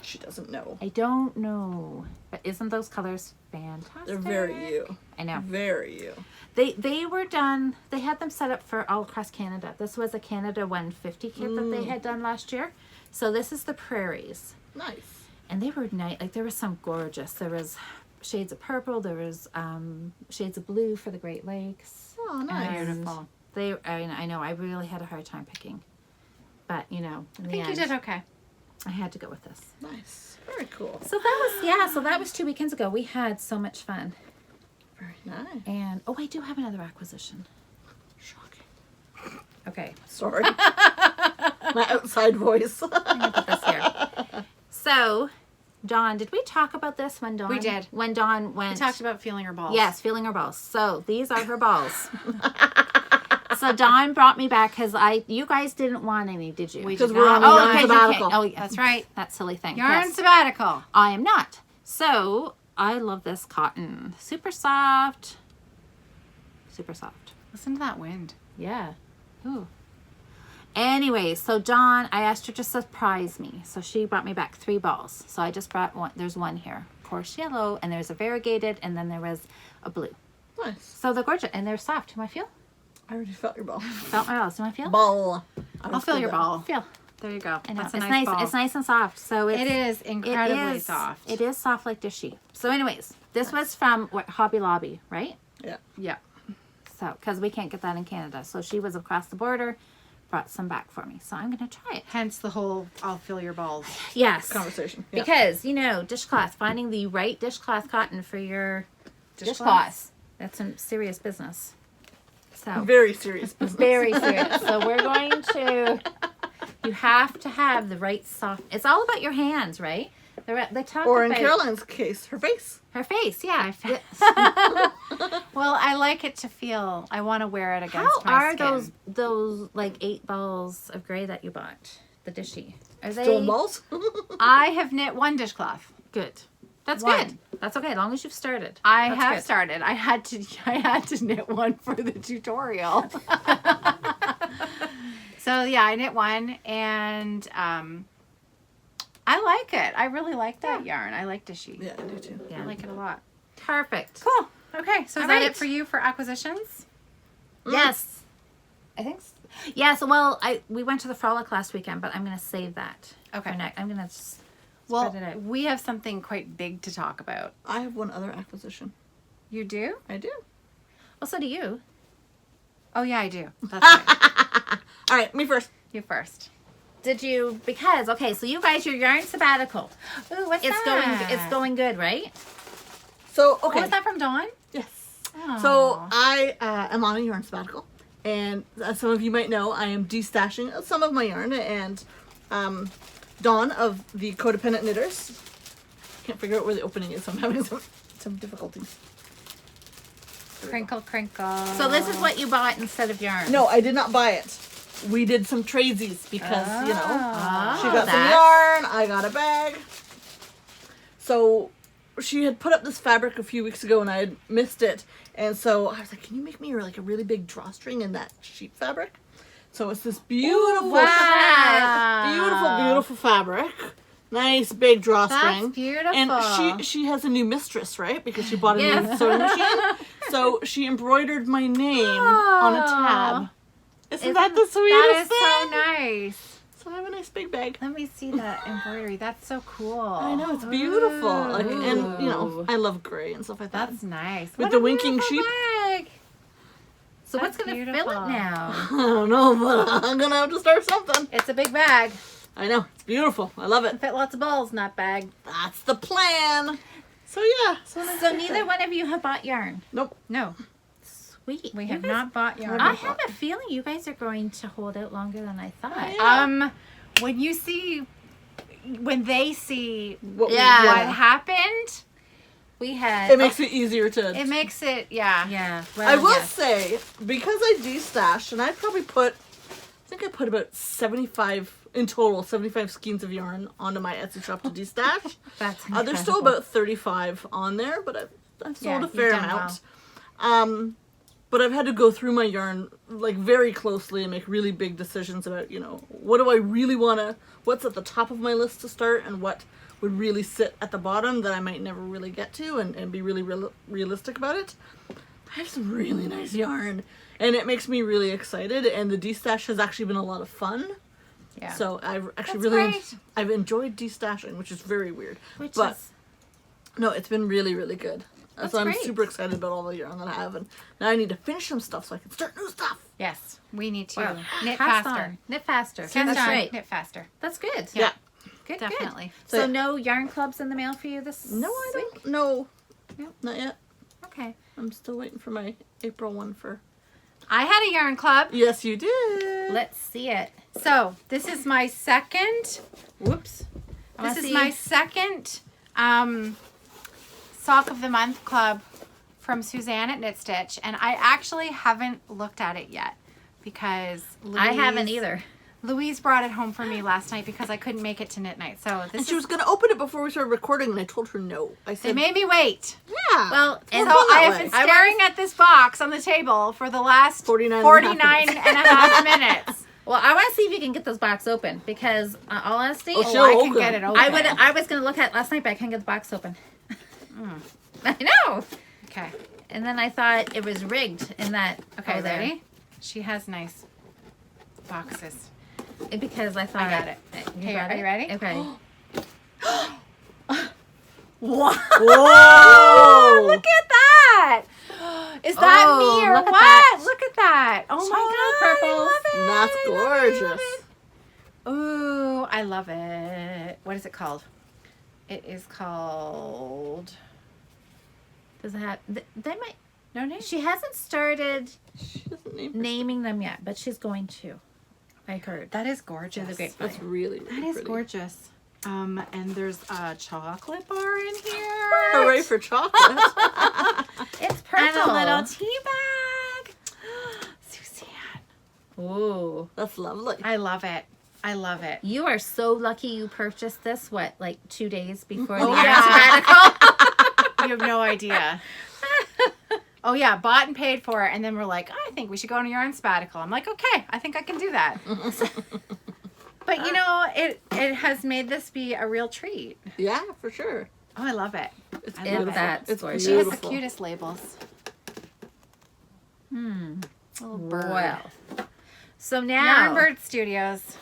She doesn't know. I don't know, but isn't those colors fantastic? They're very you. I know. Very you. They were done. They had them set up for all across Canada. This was a Canada 150 kit that they had done last year. So this is the prairies, Nice. and they were nice. Like there was some gorgeous. There was shades of purple. There was shades of blue for the Great Lakes. Oh, nice. And Beautiful. They, I know. I really had a hard time picking, but you know, in I the think you end, did okay. I had to go with this. Nice. Very cool. So that was 2 weekends ago. We had so much fun, Very nice. and oh, I do have another acquisition. Shocking. Okay, Sorry. My outside voice. I'm gonna put this here. So, Dawn, did we talk about this when Dawn? We did. When Dawn We went. talked about feeling her balls. Yes, feeling her balls. So these are her balls. So Dawn brought me back because you guys didn't want any, did you? We Because did we're not. on a Oh, yarn okay, sabbatical. okay. Oh, yeah. That's right. That silly thing. Yarn Yes. sabbatical. I am not. So I love this cotton. Super soft. Super soft. Listen to that wind. Yeah. Ooh. Anyway, so Dawn, I asked her to surprise me. So she brought me back 3 balls. So I just brought one. There's one here. Coarse yellow, and there's a variegated, and then there was a blue. Nice. So they're gorgeous, and they're soft. Do you want to feel? I already felt your ball. Felt my balls. Do you want to feel? Ball. I'll fill your ball. Feel. There you go. I know. That's It's a nice. ball. It's nice and soft. So It is incredibly is, soft. It is soft like Dishy. So anyways, this was from Hobby Lobby, right? Yeah. Yeah. So, because we can't get that in Canada. So she was across the border, brought some back for me. So I'm going to try it. Hence the whole I'll fill your balls. Yes. Conversation. Yeah. Because, dishcloth, finding the right dishcloth cotton for your Dishcloths? dishcloths. That's some serious business. So, Very serious business. very serious. So we're going to, you have to have the right soft, it's all about your hands, right? They talk Or in about Caroline's case, her face. her face, yeah. Well, I like it to feel. I want to wear it against How my are skin. those like 8 balls of gray that you bought? The Dishy. Are they Still balls? I have knit one dishcloth. good? That's One. good. That's okay, as long as you've started. I That's have good. started. I had to knit one for the tutorial. So yeah, I knit one, and I like it. I really like that yarn. I like Dishy. Yeah, I do too. I like it a lot. Perfect. Cool. Okay, so is All that right. it for you for acquisitions? Yes. I think so. Yes, well, we went to the frolic last weekend, but I'm going to save that. Okay. For next. I'm going to just Well, spread it out. we have something quite big to talk about. I have one other acquisition. You do? I do. Well, so do you. Oh yeah, I do. That's right. All right, me first. You first. Did you, because, okay, so you guys, your yarn sabbatical. Ooh, what's It's going good, right? So, Oh, okay. was that from Dawn? Yes. Oh. So I am on a yarn sabbatical, and as some of you might know, I am destashing some of my yarn. And Dawn of the Codependent Knitters, can't figure out where the opening is. So I'm having some difficulties. Crinkle, crinkle. So this is what you bought instead of yarn. No, I did not buy it. We did some tradesies because she got some yarn, I got a bag. So she had put up this fabric a few weeks ago and I had missed it. And so I was like, can you make me like a really big drawstring in that sheep fabric? So it's this beautiful, beautiful fabric. Nice big drawstring. That's beautiful. And she has a new mistress, right? Because she bought a new sewing machine. So she embroidered my name on a tab. Isn't that the sweetest thing? That is so nice. So I have a nice big bag. Let me see that embroidery. That's so cool. I know, it's beautiful. Like, and I love gray and stuff like that. That's nice. With What the a winking beautiful sheep. bag. So That's what's going to fill beautiful. it now? I don't know, but I'm gonna have to start something. It's a big bag. I know, it's beautiful. I love it. Fit lots of balls in that bag. That's the plan. So yeah. So neither one of you have bought yarn. Nope. No, Sweet. we You have guys- not bought yarn. I have a feeling you guys are going to hold out longer than I thought. Yeah. When they see What Yeah. what happened, We had. It makes it easier to. it makes it, yeah. Yeah. Well, I will yes. say, because I destashed, and I probably I think I put about 75 in total, 75 skeins of yarn onto my Etsy shop to destash. That's There's still incredible. about 35 on there, but I've sold Yeah, a you've fair done amount. But I've had to go through my yarn like very closely and make really big decisions about, what do I really what's at the top of my list to start and what would really sit at the bottom that I might never really get to and be really realistic about it. I have some really nice yarn and it makes me really excited, and the destash has actually been a lot of fun. Yeah. So I've actually That's really great. I've enjoyed destashing, which is very weird. Which but is. no, it's been really, really good. That's So I'm great. super excited about all the yarn that I have, and now I need to finish some stuff so I can start new stuff. Yes, we need to Wow. knit Pass faster. on. Knit faster. Hands That's on, right. knit faster. That's good. Yeah. Good. Definitely. Good. So So- no yarn clubs in the mail for you this No, I week? don't. No, Nope. not yet. Okay. I'm still waiting for my April one for. I had a yarn club. Yes, you did. Let's see it. So this is my second. Whoops. I wanna This is see- my second Sock of the Month club from Suzanne at Knit Stitch, and I actually haven't looked at it yet because I haven't either. Louise brought it home for me last night because I couldn't make it to knit night. So And this she was gonna open it before we started recording, and I told her no. I they said, made me wait. "Yeah." Well, it's and more So fun I that have been way. staring at this box on the table for the last 49 and a half minutes. Well, I want to see if you can get this box open because, all honesty, Oh, Oh, she'll I can open get it open. I was gonna look at it last night, but I can't get the box open. I know. Okay. And then I thought it was rigged in that. Okay, there. ready? She has nice boxes. because I thought I got it. You Okay, got are it? you ready? Okay. Wow. Whoa! Look at that. Is that Oh, me or look at what? that. Look at that. Oh my Chocolate God. purple. I love it. That's I love it, I love gorgeous. it. Ooh, I love it. What is it called? It is called... Does it have? They might. No name? She hasn't started She doesn't name her. naming them yet, but she's going to. I heard. That is gorgeous. She's a great That's really, really That is pretty. gorgeous. And there's a chocolate bar in here. Hooray for chocolate. It's purple. And a little tea bag. Suzanne. Ooh. That's lovely. I love it. I love it. You are so lucky you purchased this, what, like 2 days before the Oh, year yeah. sabbatical? You have no idea. Oh yeah, bought and paid for it, and then we're like, I think we should go on a yarn sabbatical. I'm like, okay, I think I can do that. But you know, it has made this be a real treat. Yeah, for sure. Oh, I love it. It's I love beautiful. it. That's It's gorgeous. She has the beautiful. cutest labels. Little bird. Well. So now. Yarn Bird Studios.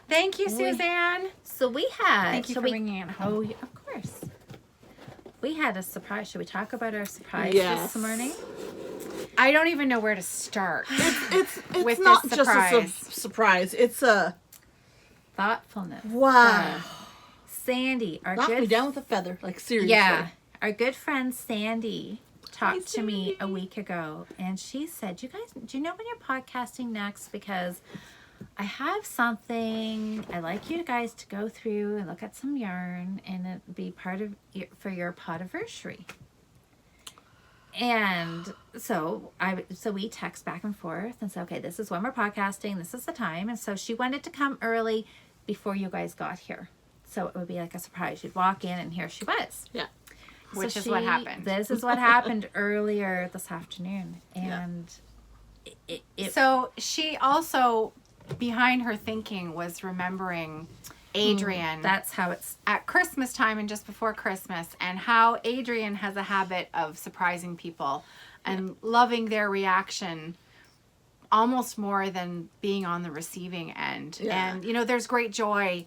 Thank you, We- Suzanne. So we had. Thank you so for we, bringing it home. Oh, yeah, of course. We had a surprise. Should we talk about our surprise Yes. this morning? I don't even know where to start. It's With not this just a surprise. surprise. It's a Thoughtfulness. wow. Sandy, our Knock good me down with a feather, like seriously. Yeah. Our good friend Sandy talked Hi, to me a Sandy. week ago, and she said, "You guys, do you know when you're podcasting next? Because I have something I'd like you guys to go through and look at some yarn, and it be part of for your podiversary." And so we text back and forth and said, "Okay, this is when we're podcasting. This is the time." And so she wanted to come early before you guys got here, so it would be like a surprise. You'd walk in, and here she was. Yeah. Which is what happened. This is what happened earlier this afternoon, and it So she also, behind her thinking, was remembering Adrian that's how it's. at Christmas time and just before Christmas, and how Adrian has a habit of surprising people and loving their reaction almost more than being on the receiving end. Yeah. And, you know, there's great joy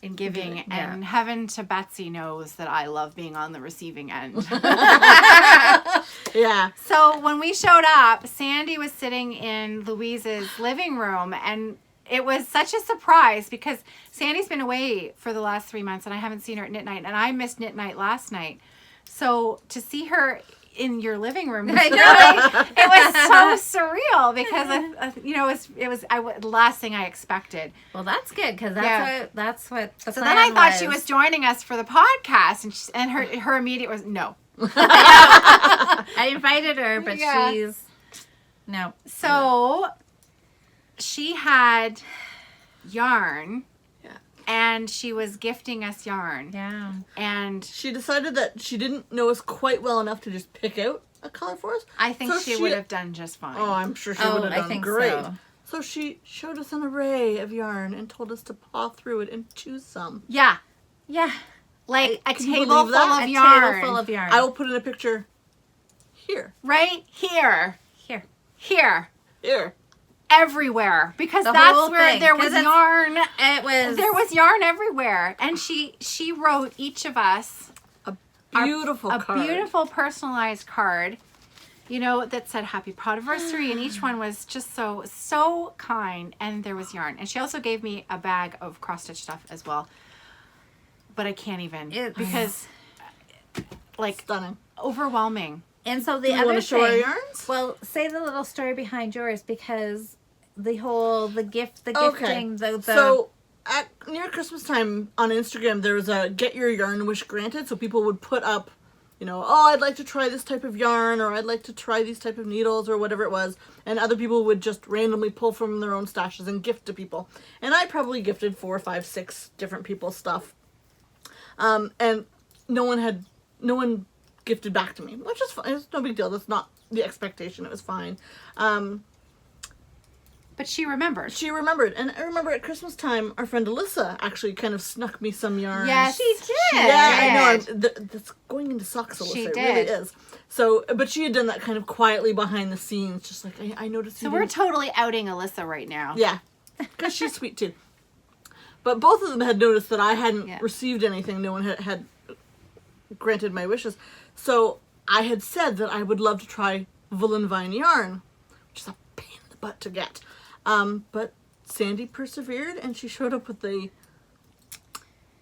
in giving, Yeah. and heaven to Betsy knows that I love being on the receiving end. Yeah. So when we showed up, Sandy was sitting in Louise's living room, and it was such a surprise because Sandy's been away for the last 3 months, and I haven't seen her at knit night, and I missed knit night last night. So to see her in your living room, I know. it was so surreal because you know it was the last thing I expected. Well, that's good because Yeah. that's what the So plan then I thought she was joining us for the podcast, and her immediate was no. I invited her, but Yeah. she's no. So she had yarn, Yeah. and she was gifting us yarn, Yeah. and She decided that she didn't know us quite well enough to just pick out a color for us. I think So she she- would have done just fine. Oh, I'm sure she Oh, would have I done think great. so. So she showed us an array of yarn and told us to paw through it and choose some. Yeah, Yeah. like a Can you table believe full that? of A yarn, table full of yarn. I will put in a picture here. right here, Here. here, everywhere, because The that's whole where thing, there 'cause was it's- yarn. It was. There was yarn everywhere, and she wrote each of us Beautiful a card. beautiful personalized card, you know, that said happy podiversary, and each one was just so kind, and there was yarn. And she also gave me a bag of cross stitch stuff as well, but I can't even because like Stunning. overwhelming. And so the Do you other want to show our thing. yarns? Well, say the little story behind yours because the gifting, the So near Christmas time on Instagram, there was a get your yarn wish granted. So people would put up, you know, oh, I'd like to try this type of yarn, or I'd like to try these type of needles, or whatever it was. And other people would just randomly pull from their own stashes and gift to people. And I probably gifted 4, 5, 6 different people stuff. And no one gifted back to me, which is fine. It's no big deal. That's not the expectation. It was fine. But she remembered. She remembered, and I remember at Christmas time, our friend Alyssa actually kind of snuck me some yarn. Yes, She did. Yeah, I know. did. That's going into socks, Alyssa. She It really did. is. So, but she had done that kind of quietly behind the scenes, just like I noticed. So you we're didn't- totally outing Alyssa right now. yeah, because she's sweet too. But both of them had noticed that I hadn't Yeah. received anything. No one had granted my wishes. So I had said that I would love to try Wollonvine yarn, which is a pain in the butt to get. But Sandy persevered, and she showed up with a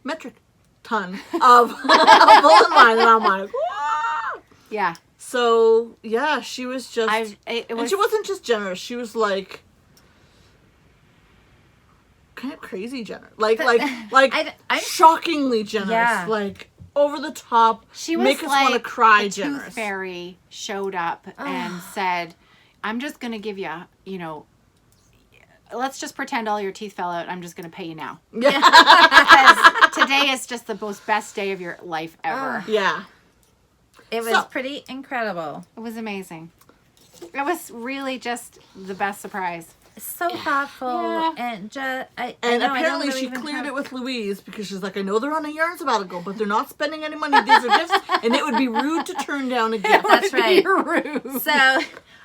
metric ton of Wollonvine, and I'm like, "Wah!" Yeah. So yeah, she was just, It and was she wasn't just generous. She was like kind of crazy generous, like I- shockingly generous, Yeah. like over the top. She was make us like want to cry. the Generous. Tooth Fairy showed up and said, "I'm just gonna give you, let's just pretend all your teeth fell out. I'm just gonna pay you now Yeah, because today is just the most best day of your life ever." yeah. It was So- pretty incredible. It was amazing. It was really just the best surprise. So thoughtful Yeah. and just. And I know, I don't apparently really she even cleared have- it with Louise because she's like, I know they're on a yarn sabbatical, but they're not spending any money. These are gifts, and it would be rude to turn down a gift. That's right. You're rude. So,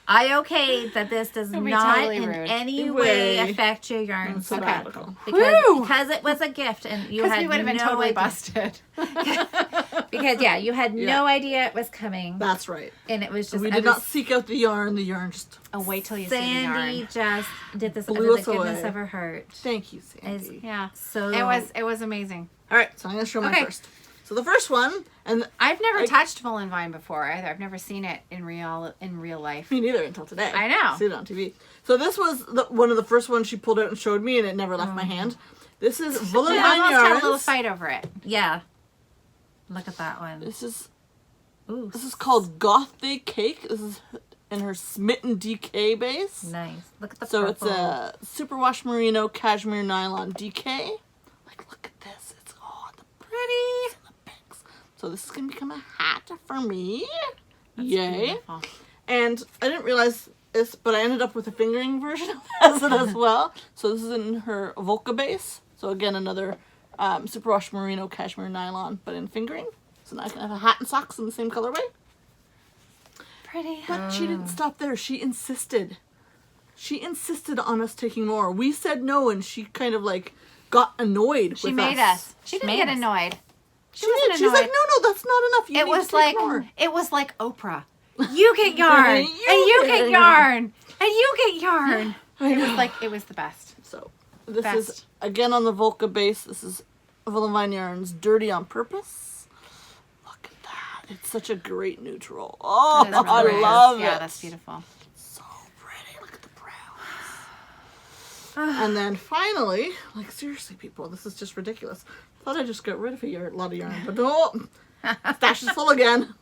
I okayed that this does It'd be not totally in rude. any Way. way affect your yarn Sabbatical. sabbatical Woo! because it was a gift and you Because had we would have been no totally idea. busted. Because you had no idea it was coming, That's right. and it was just We I did not was- seek out the yarn. The yarn just. Oh, wait till you see the Sandy yarn. just did this out Blew of the us goodness away. of her heart. Thank you, Sandy. Yeah. So It was amazing. All right, so I'm going to show my Okay. first. So the first one, and I've never I- touched Wollonvine before either. I've never seen it in real life. me neither until today. I know. See it on TV. So this was one of the first ones she pulled out and showed me, and it never left my hand. This is Wollonvine We almost had a little yarns. fight over it. yeah, look at that one. This is Ooh, called Gothic Cake. This is in her Smitten DK base. nice. Look at the So purple. it's a superwash merino cashmere nylon DK. Like, look at this. It's the pretty and the pinks. So this is gonna become a hat for me. Yay! Beautiful. And I didn't realize this, but I ended up with a fingering version of it as well. So this is in her Volca base. So again, another superwash merino cashmere nylon, but in fingering. So now I can have a hat and socks in the same colorway. Pretty. But she didn't stop there. She insisted. She insisted on us taking more. We said no, and she kind of like got annoyed She with made us. She didn't made get us. annoyed. She wasn't did. She's like, annoyed. no, that's not enough. You It need was to take like more. Oprah. You get yarn, and you get yarn, and you get yarn. It was the best. So this Best. is again on the Volca base. This is Wollonvine Yarns Dirty on Purpose. Look at that. It's such a great neutral. Oh, That is I really love nice. it. Yeah, that's beautiful. So pretty. Look at the browns. And then finally, like seriously, people, this is just ridiculous. Thought I just got rid of a lot of yarn, but no, stash is full again.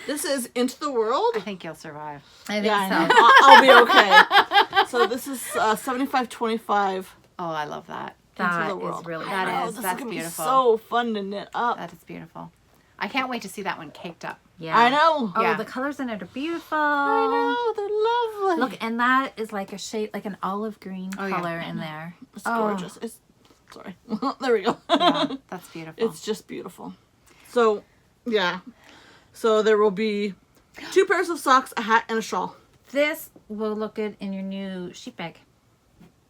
This is Into the World. I think you'll survive. I think Yeah, I so. know. I'll be okay. So this is 75-25 Oh, I love that. Into That the is World. really That fun. is- This that's gonna be beautiful. so fun to knit up. That is beautiful. I can't wait to see that one caked up. Yeah. I know. Oh, Yeah. the colors in it are beautiful. I know. They're lovely. Look, and that is like a shade, like an olive green Oh, yeah. color in there. It's Oh. gorgeous. It's sorry. There we go. Yeah, that's beautiful. It's just beautiful. So, yeah. So there will be 2 pairs of socks, a hat, and a shawl. This will look good in your new sheep bag.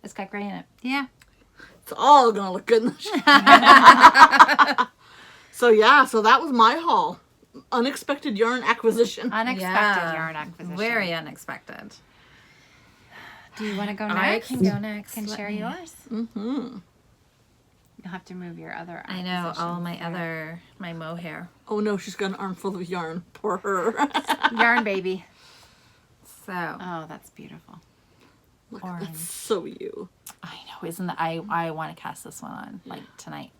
It's got gray in it. yeah. It's all gonna look good in the shawl. So yeah, so that was my haul. Unexpected yarn acquisition. Unexpected yarn acquisition. Very unexpected. Do you want to go I next? can go next. Can Let share me- yours. Mm-hmm. You'll have to move your other. I know, all my acquisitions my mohair. Oh no, she's got an armful of yarn. Poor her. there. Yarn baby. So, Oh, that's beautiful. Look, Orange. that's so you. I know, isn't that, I want to cast this one on, like, tonight.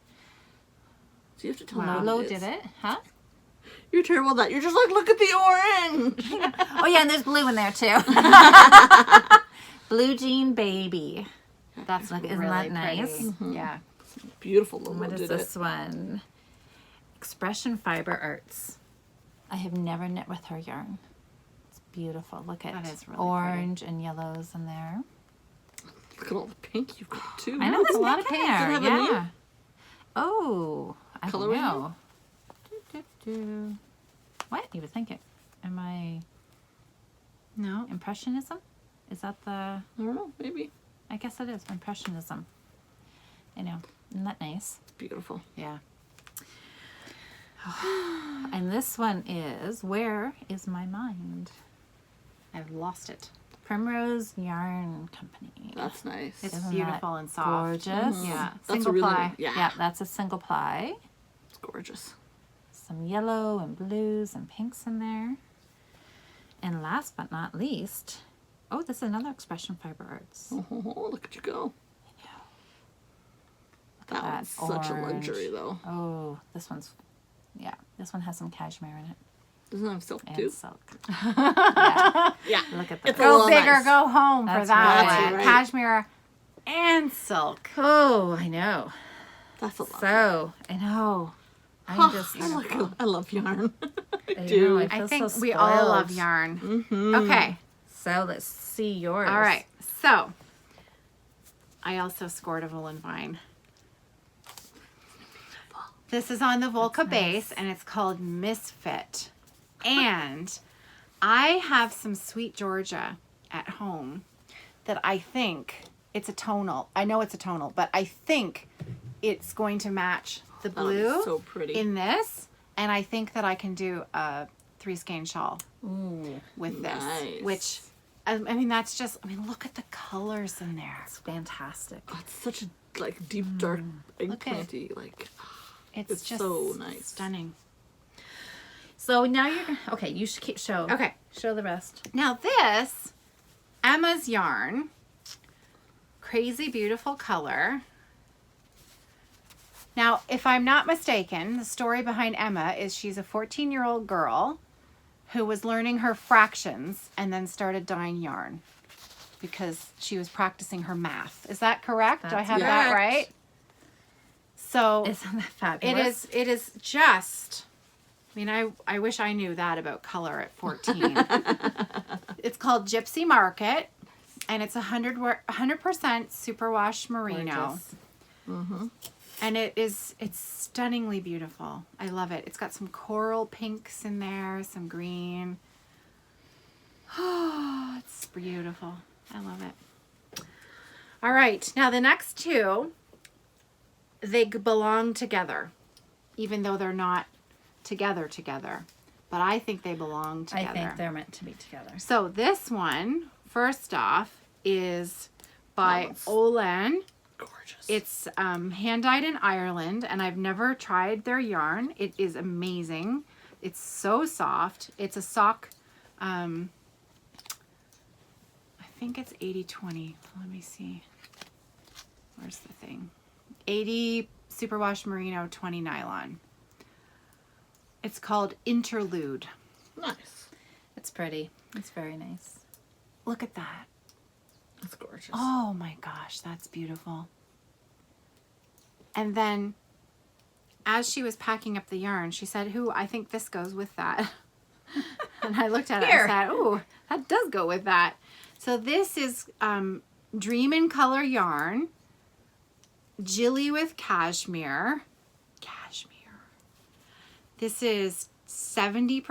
So you have to tell me Lolo what did it, huh? You're terrible at that. You're just like, look at the orange. Oh yeah, and there's blue in there too. Blue Jean Baby. That's Like, isn't really that nice? pretty. Yeah. Beautiful Lolo What is did this it. one? Expression Fiber Arts. I have never knit with her yarn. It's beautiful. Look at That is really orange and yellows in there. Look at all the pink you've got too. I know there's a lot of pink pink. in Does it there. have a name? Yeah. Oh, I don't Colorway know. What? You would think it. Am I No. Impressionism? Is that the... I don't know, maybe. I guess it is Impressionism. I know. Isn't that nice? Beautiful. Yeah. And this one is Where Is My Mind? I've lost it. Primrose Yarn Company. That's nice. It's Isn't beautiful that and soft. gorgeous? Yeah. That's Single really ply. yeah. That's a single ply. It's gorgeous. Some yellow and blues and pinks in there. And last but not least, oh, this is another Expression Fiber Arts. Oh, look at you go. That that one's such a orange. luxury, though. Oh, this one's, yeah, this one has some cashmere in it. Doesn't it have silk And too? silk. Yeah. Look at It's that. a Go little big or nice. go home for That's that right. one. That's right. Cashmere and silk. Oh, I know. That's a lot. So, I know. I'm Oh, just, I love yarn. I I do. know, I I feel think so we all love spoiled. yarn. Mm-hmm. Okay. So let's see yours. All right. So I also scored a woolen vine. This is on the Volca base and it's called Misfit. And I have some Sweet Georgia at home that I think it's a tonal. I know it's a tonal, but I think it's going to match the That'll be blue so pretty. in this. And I think that I can do a 3-skein shawl Ooh, with this, Nice. which I mean, that's just, I mean, look at the colors in there. it's fantastic. Oh, it's such a like deep dark Look at- eggplanty. Like It's It's just so nice. stunning. So now you're gonna, okay, you should keep show. Okay. Show the rest. Now this, Emma's yarn, crazy beautiful color. Now, if I'm not mistaken, the story behind Emma is she's a 14-year-old girl who was learning her fractions and then started dyeing yarn because she was practicing her math. Is that correct? Do I That's have that correct. right? So Isn't that fabulous? it is just, I mean, I wish I knew that about color at 14. It's called Gypsy Market, and it's 100% superwash merino. Gorgeous. And it's stunningly beautiful. I love it. It's got some coral pinks in there, some green. Oh, it's beautiful. I love it. All right, now the next two, they belong together, even though they're not together. But I think they belong together. I think they're meant to be together. So this one, first off, is by Nice. Olen. gorgeous. It's hand dyed in Ireland, and I've never tried their yarn. It is amazing. It's so soft. It's a sock. I think it's 80-20. Let me see. Where's the thing? 80 superwash merino, 20 nylon. It's called Interlude. nice. It's pretty. It's very nice. Look at that. It's gorgeous. Oh my gosh, that's beautiful. And then as she was packing up the yarn, she said, "Ooh, I think this goes with that." And I looked at it Here. and said, "Ooh, that does go with that." So this is Dream in Color yarn, Jilly with cashmere. This is 70%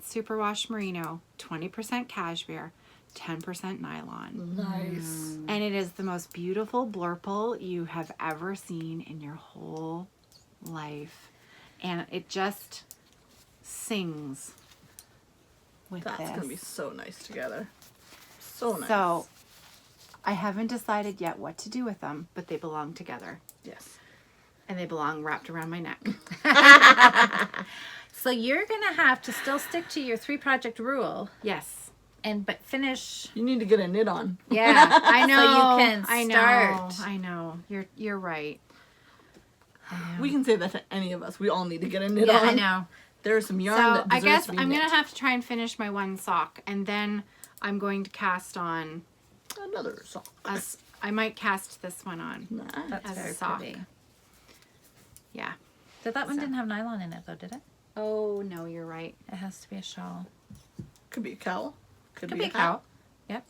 superwash merino, 20% cashmere, 10% nylon. Nice. And it is the most beautiful blurple you have ever seen in your whole life. And it just sings with That's this. gonna be so nice together. So nice. So I haven't decided yet what to do with them, but they belong together. yes. And they belong wrapped around my neck. So you're gonna have to still stick to your 3-project rule, Yes. but finish. You need to get a knit on. Yeah, I know. So you can I know. start. I know. You're right. We can say that to any of us. We all need to get a knit Yeah, on. I know. There's some yarn So that I deserves guess to be I'm knit. gonna have to try and finish my one sock, and then I'm going to cast on. Another sock. I might cast this one on. Nice. That's As a very sock. pretty. Yeah. That one didn't have nylon in it though, did it? Oh no, you're right. It has to be a shawl. Could be a cowl. Could Could be be a a cow. hat. Yep.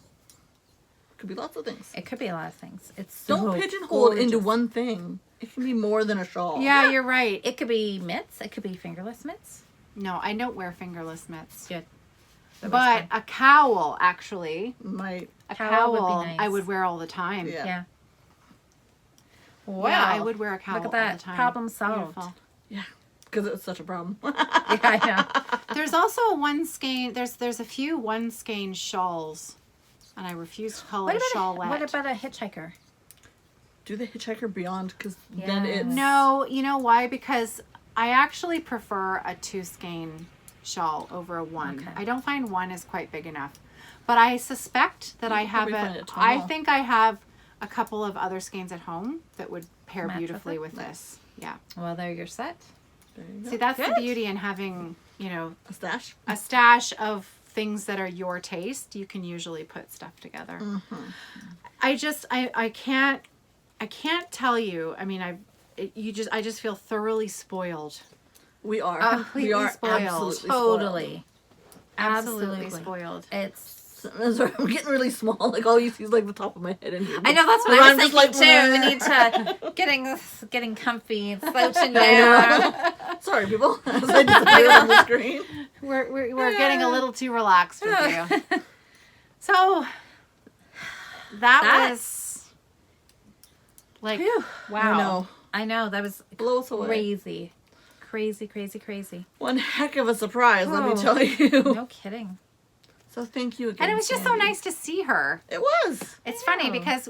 Could be lots of things. It could be a lot of things. It's Don't so pigeonhole it into gorgeous. one thing. It can be more than a shawl. Yeah, you're right. It could be mitts. It could be fingerless mitts. No, I don't wear fingerless mitts. Good. But a cowl, actually. Might. A Cowl cowl, would be nice. I would wear all the time. Yeah. Yeah. Wow. Yeah, I would wear a cowl Look at all that. the time. Problem solved. Beautiful. Yeah, because it's such a problem. Yeah, I know. There's also a one skein. There's a few one skein shawls, and I refuse to call it a shawlette. What about a hitchhiker? Do the hitchhiker beyond, because then Yes. it's... No, you know why? Because I actually prefer a 2 skein shawl over a 1. Okay. I don't find 1 is quite big enough. But I suspect that I have probably find it I tall. think I have a couple of other skeins at home that would pair Match with beautifully it? with this. Yeah. Well, there you're set. There you go. See, that's the Good. beauty in having, A stash. a stash of things that are your taste. You can usually put stuff together. Mm-hmm. I can't tell you. I mean, I just feel thoroughly spoiled. We are. Completely we are spoiled. absolutely Totally. Absolutely spoiled. It's. spoiled. Sorry, I'm getting really small. Like, all you see is, like, the top of my head in here. I know that's what And I I'm was just thinking like, too. We need to getting comfy and slouching I down. know. Sorry, people. As I disappear on the screen. We're getting a little too relaxed with you. So that was like Phew. wow. I know. I know that was Blows away. crazy, crazy. One heck of a surprise, let me Oh. tell you. No kidding. So thank you again, And it was just so Sandy. nice to see her. It was. It's I funny know. because,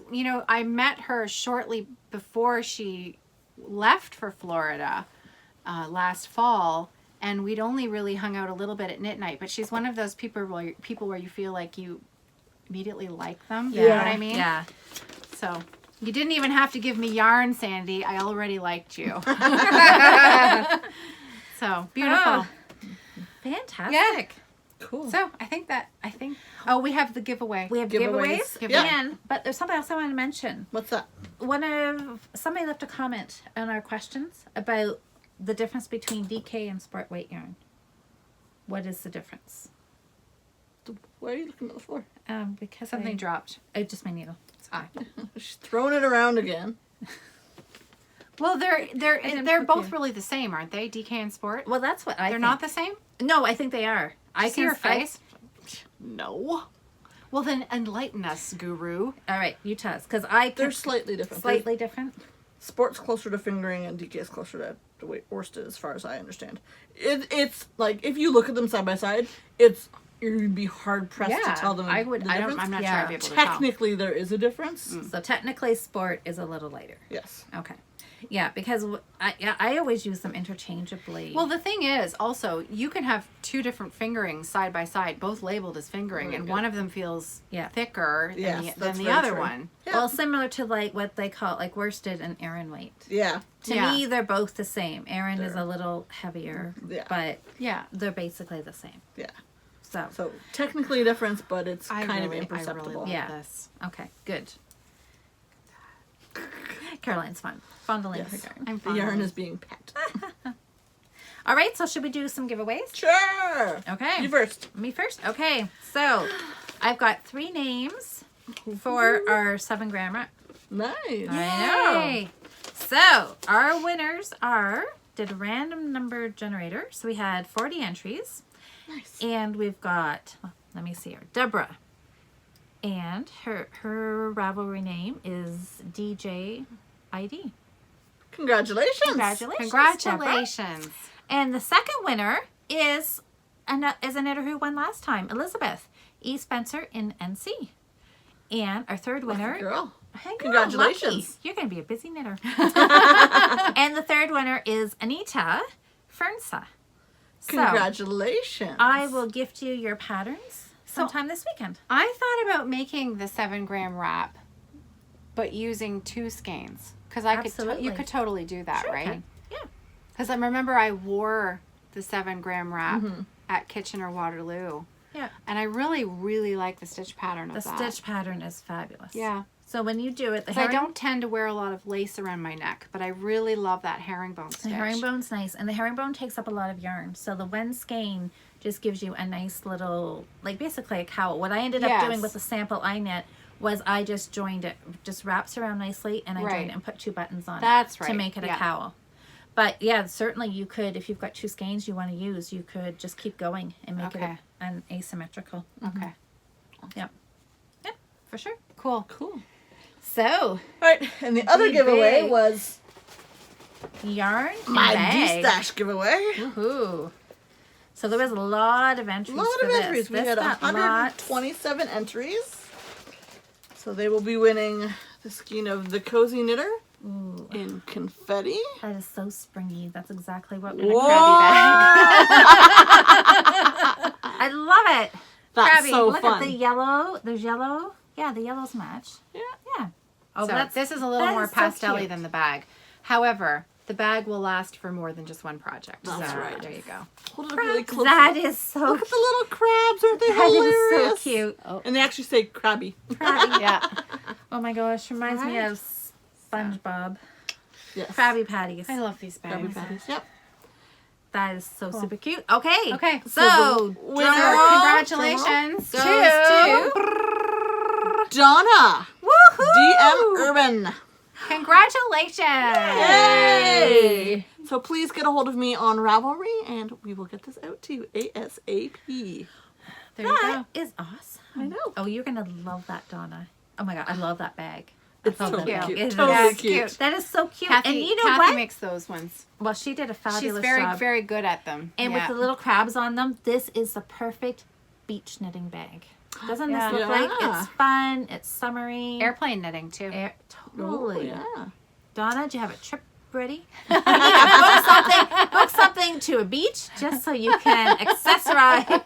I met her shortly before she left for Florida last fall, and we'd only really hung out a little bit at knit night, but she's one of those people where you feel like you immediately like them. You know what I mean? Yeah. So you didn't even have to give me yarn, Sandy. I already liked you. So beautiful. Oh. Fantastic. Cool. So I think we have the giveaway. We have Giveaways. giveaways, Yeah. and but there's something else I want to mention. What's that? Somebody left a comment on our questions about the difference between DK and sport weight yarn. What is the difference? Why are you looking at the floor? Because Something dropped. just my needle. She's throwing it around again. Well, they're didn't they're put both you- really the same, aren't they? DK and Sport. Well, that's what I. They're think. not the same. No, I think they are. I see your face. No. Well, then enlighten us, Guru. All right, you tell us, because I They're picked slightly different. slightly different. Sport's closer to fingering and DK is closer to the way worsted, as far as I understand. It's like, if you look at them side by side, you'd be hard pressed to tell them I would. the I don't. difference. I'm not Yeah. sure I'd be able to tell. Technically, there is a difference. So technically, sport is a little lighter. Yes. Okay. Yeah, because I always use them interchangeably. Well, the thing is, also, you can have 2 different fingerings side by side, both labeled as fingering, Very and good. one of them feels Yeah. thicker Yes, than that's the very other true. one. Yeah. Well, similar to like what they call like worsted and Aran weight. Yeah. To Yeah. me, they're both the same. Aran is They're- a little heavier, Yeah. but Yeah. they're basically the same. Yeah. So, So technically a difference, but it's I kind really of imperceptible. love Yeah. this. okay, good. Caroline's fondling Yes. her yarn. I'm The fond yarn of is being pet. All right, so should we do some giveaways? Sure. Okay. You first. Me first? Okay, so I've got 3 names for our 7-gram wrap. Nice. Yay! So our winners did a random number generator. So we had 40 entries, Nice. and we've got. Let me see here, Deborah, and her Ravelry name is DJ ID. Congratulations. Congratulations! Deborah. Congratulations. And the second winner is a knitter who won last time, Elizabeth E. Spencer in NC. And our third winner. Girl. I know, Congratulations. lucky. You're going to be a busy knitter. And the third winner is Anita Fernsa. So Congratulations. I will gift you your patterns sometime this weekend. I thought about making the 7-gram wrap, but using 2 skeins, because Absolutely. you could totally do that, Sure right? can. Yeah. Because I remember I wore the 7-gram wrap at Kitchener Waterloo, Yeah. and I really, really like the stitch pattern of The that. stitch pattern is fabulous. Yeah. So when you do it, the 'Cause I don't tend to wear a lot of lace around my neck, but I really love that herringbone stitch. The herringbone's nice, and the herringbone takes up a lot of yarn. So the one skein just gives you a nice little, like basically a cowl. What I ended up Yes. doing with the sample I knit was I just joined it, just wraps around nicely, and I Right. joined it and put 2 buttons on That's it to right, make it a yeah. cowl. But yeah, certainly you could, if you've got 2 skeins you want to use, you could just keep going and make Okay. it an asymmetrical. Okay. Yeah, for sure. Cool. Cool. So, All right, and the other Big giveaway bag. was yarn and my bag. destash giveaway. Woohoo. So there was a lot of entries A lot for of this. entries. We This had got 127 entries. So they will be winning the skein of the Cozy Knitter Ooh, in confetti. that is so springy. That's exactly what we're Whoa! I love it. That's Krabby, so look fun. at the yellow. There's yellow. Yeah, the yellows match. Yeah. Yeah. Oh, So this is a little that more is so pastel-y cute. than the bag. However, the bag will last for more than just one project. That's so right. There you go. Hold it up really close. That is so Look at the little crabs. Aren't they That is hilarious? so cute. And they actually say crabby. Yeah. Oh my gosh, reminds me Right. of SpongeBob. Yes. Krabby Patties. I love these bags. Krabby patties. Yep. That is so super cute. Okay. Okay. So, the winner- drum roll Congratulations goes to Donna. Woohoo! DM Urban. Congratulations. Yay! So please get a hold of me on Ravelry and we will get this out to you ASAP. There you That go. is awesome. I know. Oh, you're gonna love that, Donna. Oh my god, I love that bag. It's I love totally that cute. bag. It is- Totally Yeah, it's cute. cute. That is so cute. Kathy, and you know Kathy what? makes those ones. Well, she did a She's fabulous very, job. very good at them. And Yeah. with the little crabs on them, this is the perfect beach knitting bag. Doesn't Yeah. this look like Yeah. it's fun? It's summery. Airplane knitting too. Totally. Oh, yeah. Donna, do you have a trip ready? You need to book something to a beach just so you can accessorize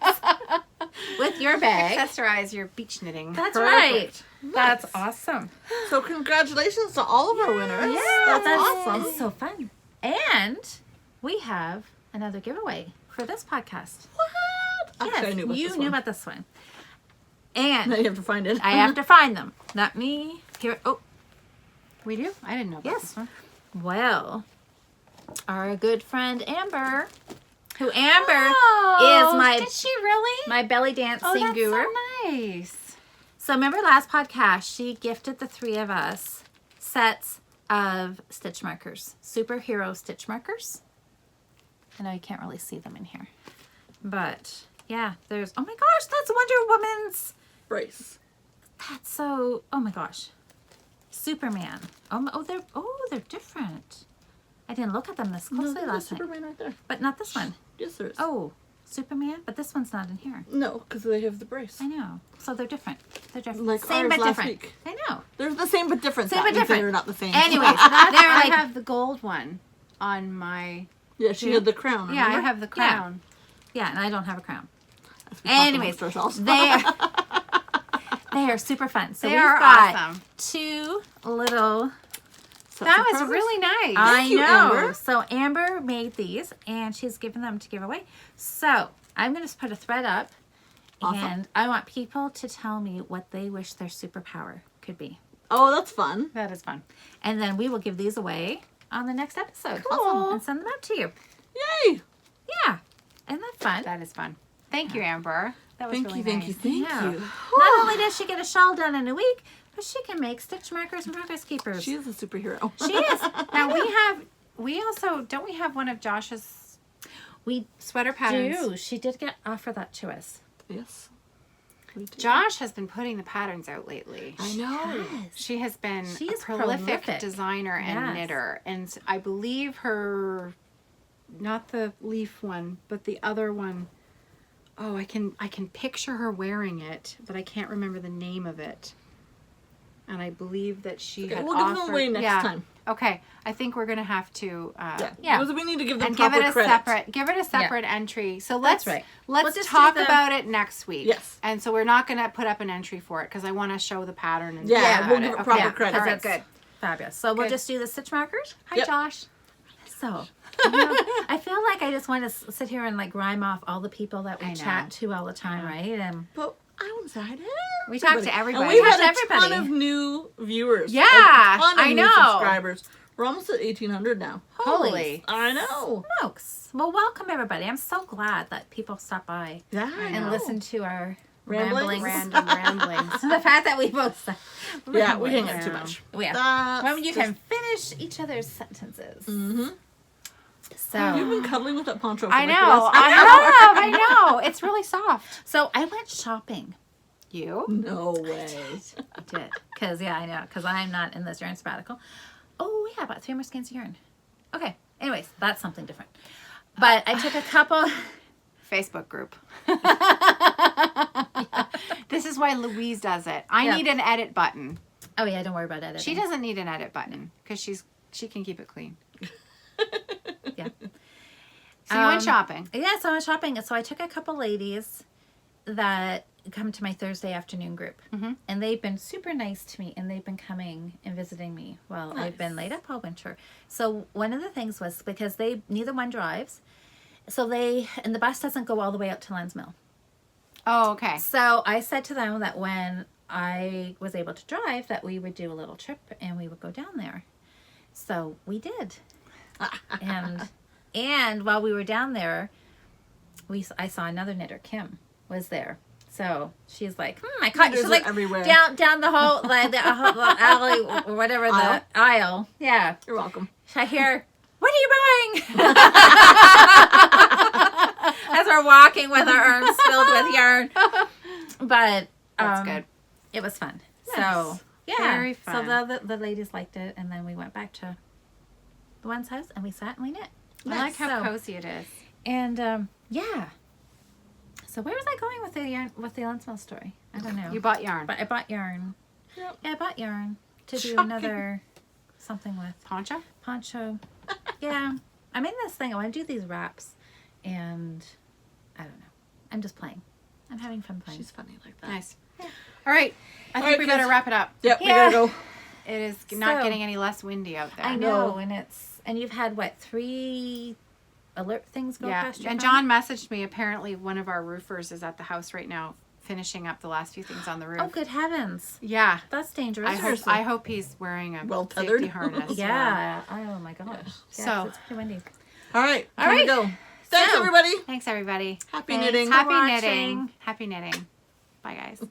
with your bag. Accessorize your beach knitting. That's Perfect. right. That's awesome. So congratulations to all of our winners. Yeah, That's awesome. It's so fun. And we have another giveaway for this podcast. What? Actually, I knew about you this knew one. about this one. And Now you have to find it. I have to find them. Not me. Here. Oh, We do? I didn't know about yes. this one. Well, our good friend Amber, who Amber Oh, is my Did she really? my belly dancing Oh, that's guru. so nice. So remember last podcast, she gifted the three of us sets of stitch markers, superhero stitch markers. I know you can't really see them in here, but yeah, there's, oh my gosh, that's Wonder Woman's. Brace. That's so, oh my gosh. Superman. They're different. I didn't look at them this No, closely there's last night, Superman right there. but not this one. Yes, there is. Oh, Superman, but this one's not in here. No, because they have the brace. I know. So they're different. They're different. Like Same ours but last different. week. I know. They're the same but different. Same That but means different. They're not the same. Anyways, they're I like, have the gold one on my. Yeah, she had the crown. Yeah, I remember? have the crown. yeah, and I don't have a crown. As we talk Anyways, amongst ourselves. they are super fun. So They we've are got awesome. two little. Sets That of was progress. really nice. I you, know. Amber. So Amber made these, and she's given them to give away. So I'm going to put a thread up, Awesome. and I want people to tell me what they wish their superpower could be, Oh, that's fun. That is fun. and then we will give these away on the next episode. Cool. And send them out to you. Yay! Yeah, isn't that fun? That is fun. Thank you, Amber. That was Thank really you, thank nice. you, thank Yeah. you. Not only does she get a shawl done in a week, but she can make stitch markers and progress keepers. She is a superhero. She is. Now we also don't we have one of Josh's We sweater patterns? do. She did offer that to us. Yes. We do. Josh has been putting the patterns out lately. I know. She has been She a is prolific prolific. designer and Yes. knitter, and I believe her, not the leaf one, but the other one. Oh, I can picture her wearing it, but I can't remember the name of it. And I believe that she Okay, had we'll give offered. them away next yeah. time. Okay, I think we're gonna have to. Yeah. Because we need to give them And give proper it a credit. separate entry. So That's let's right. let's We'll just talk do the- about it next week. Yes. And so we're not gonna put up an entry for it because I want to show the pattern and Yeah, talk we'll about give it Okay. proper Yeah. credit. All right, That's good. Fabulous. So we'll Good. just do the stitch markers. Hi, Yep. Josh. So, you know, I feel like I just want to sit here and like rhyme off all the people that we I know. chat to all the time, right? And But I want to say hi to We talk to And everybody. we've Talk had to a ton everybody. of new viewers. Yeah, A ton of I new know. subscribers. We're almost at 1,800 now. Holy. I know. smokes. Well, welcome everybody. I'm so glad that people stop by Yeah, I and know. listen to our Ramblings. ramblings. Random ramblings. The fact that we both Yeah, we hang ramblings. out too Yeah. much. Yeah. That's When you just- can finish each other's sentences. Mhm. So, You've been cuddling with that poncho for I like know. the last I know. I know. It's really soft. so I went shopping You? No way. I did. Because, yeah, I know. Because I'm not in this yarn sabbatical. Oh, yeah, about 3 more skeins of yarn. Okay. Anyways, that's something different. But I took a couple... Facebook group. This is why Louise does it. I Yeah. need an edit button. Oh, yeah, don't worry about editing. She doesn't need an edit button because she can keep it clean. Yeah. So you went shopping. Yeah, so I went shopping. So I took a couple ladies that come to my Thursday afternoon group. Mm-hmm. And they've been super nice to me, and they've been coming and visiting me while I've been laid up all winter. So one of the things was because neither one drives, so and the bus doesn't go all the way out to Len's Mill. Oh, okay. So I said to them that when I was able to drive, that we would do a little trip and we would go down there. So we did. and while we were down there, I saw another knitter, Kim, was there. So she's like, I caught you. She's like everywhere. down the whole the alley or whatever, the aisle. Yeah. You're welcome. I hear, what are you buying? As we're walking with our arms filled with yarn. But That's good. It was fun. Nice. So yeah. Very fun. So the ladies liked it, and then we went back to the one's house and we sat and we knit. I like how So- cozy it is. And yeah. So where was I going with the Lensmill story? I don't know. You bought yarn. But I bought yarn. Yep. Yeah, I bought yarn to do Shocking. another something with Poncho? poncho. Yeah. I'm in this thing. I want to do these wraps, and I don't know. I'm just playing. I'm having fun playing. She's funny like that. Nice. All right. I think right, we better kids. wrap it up. Yep, we Yeah. gotta go. It is not So- getting any less windy out there. I know, and you've had what, 3 alert things go Yeah. past your And phone? John messaged me. Apparently, one of our roofers is at the house right now finishing up the last few things on the roof. Oh, good heavens. Yeah. That's dangerous. Seriously. I hope he's wearing a Well safety tethered. harness. Yeah. Oh my gosh. Yes, So- it's pretty windy. All right. All Time right. to go. Thanks, So- everybody. Thanks, everybody. Happy Thanks. knitting. Happy Happy watching. knitting. Happy knitting. Bye, guys.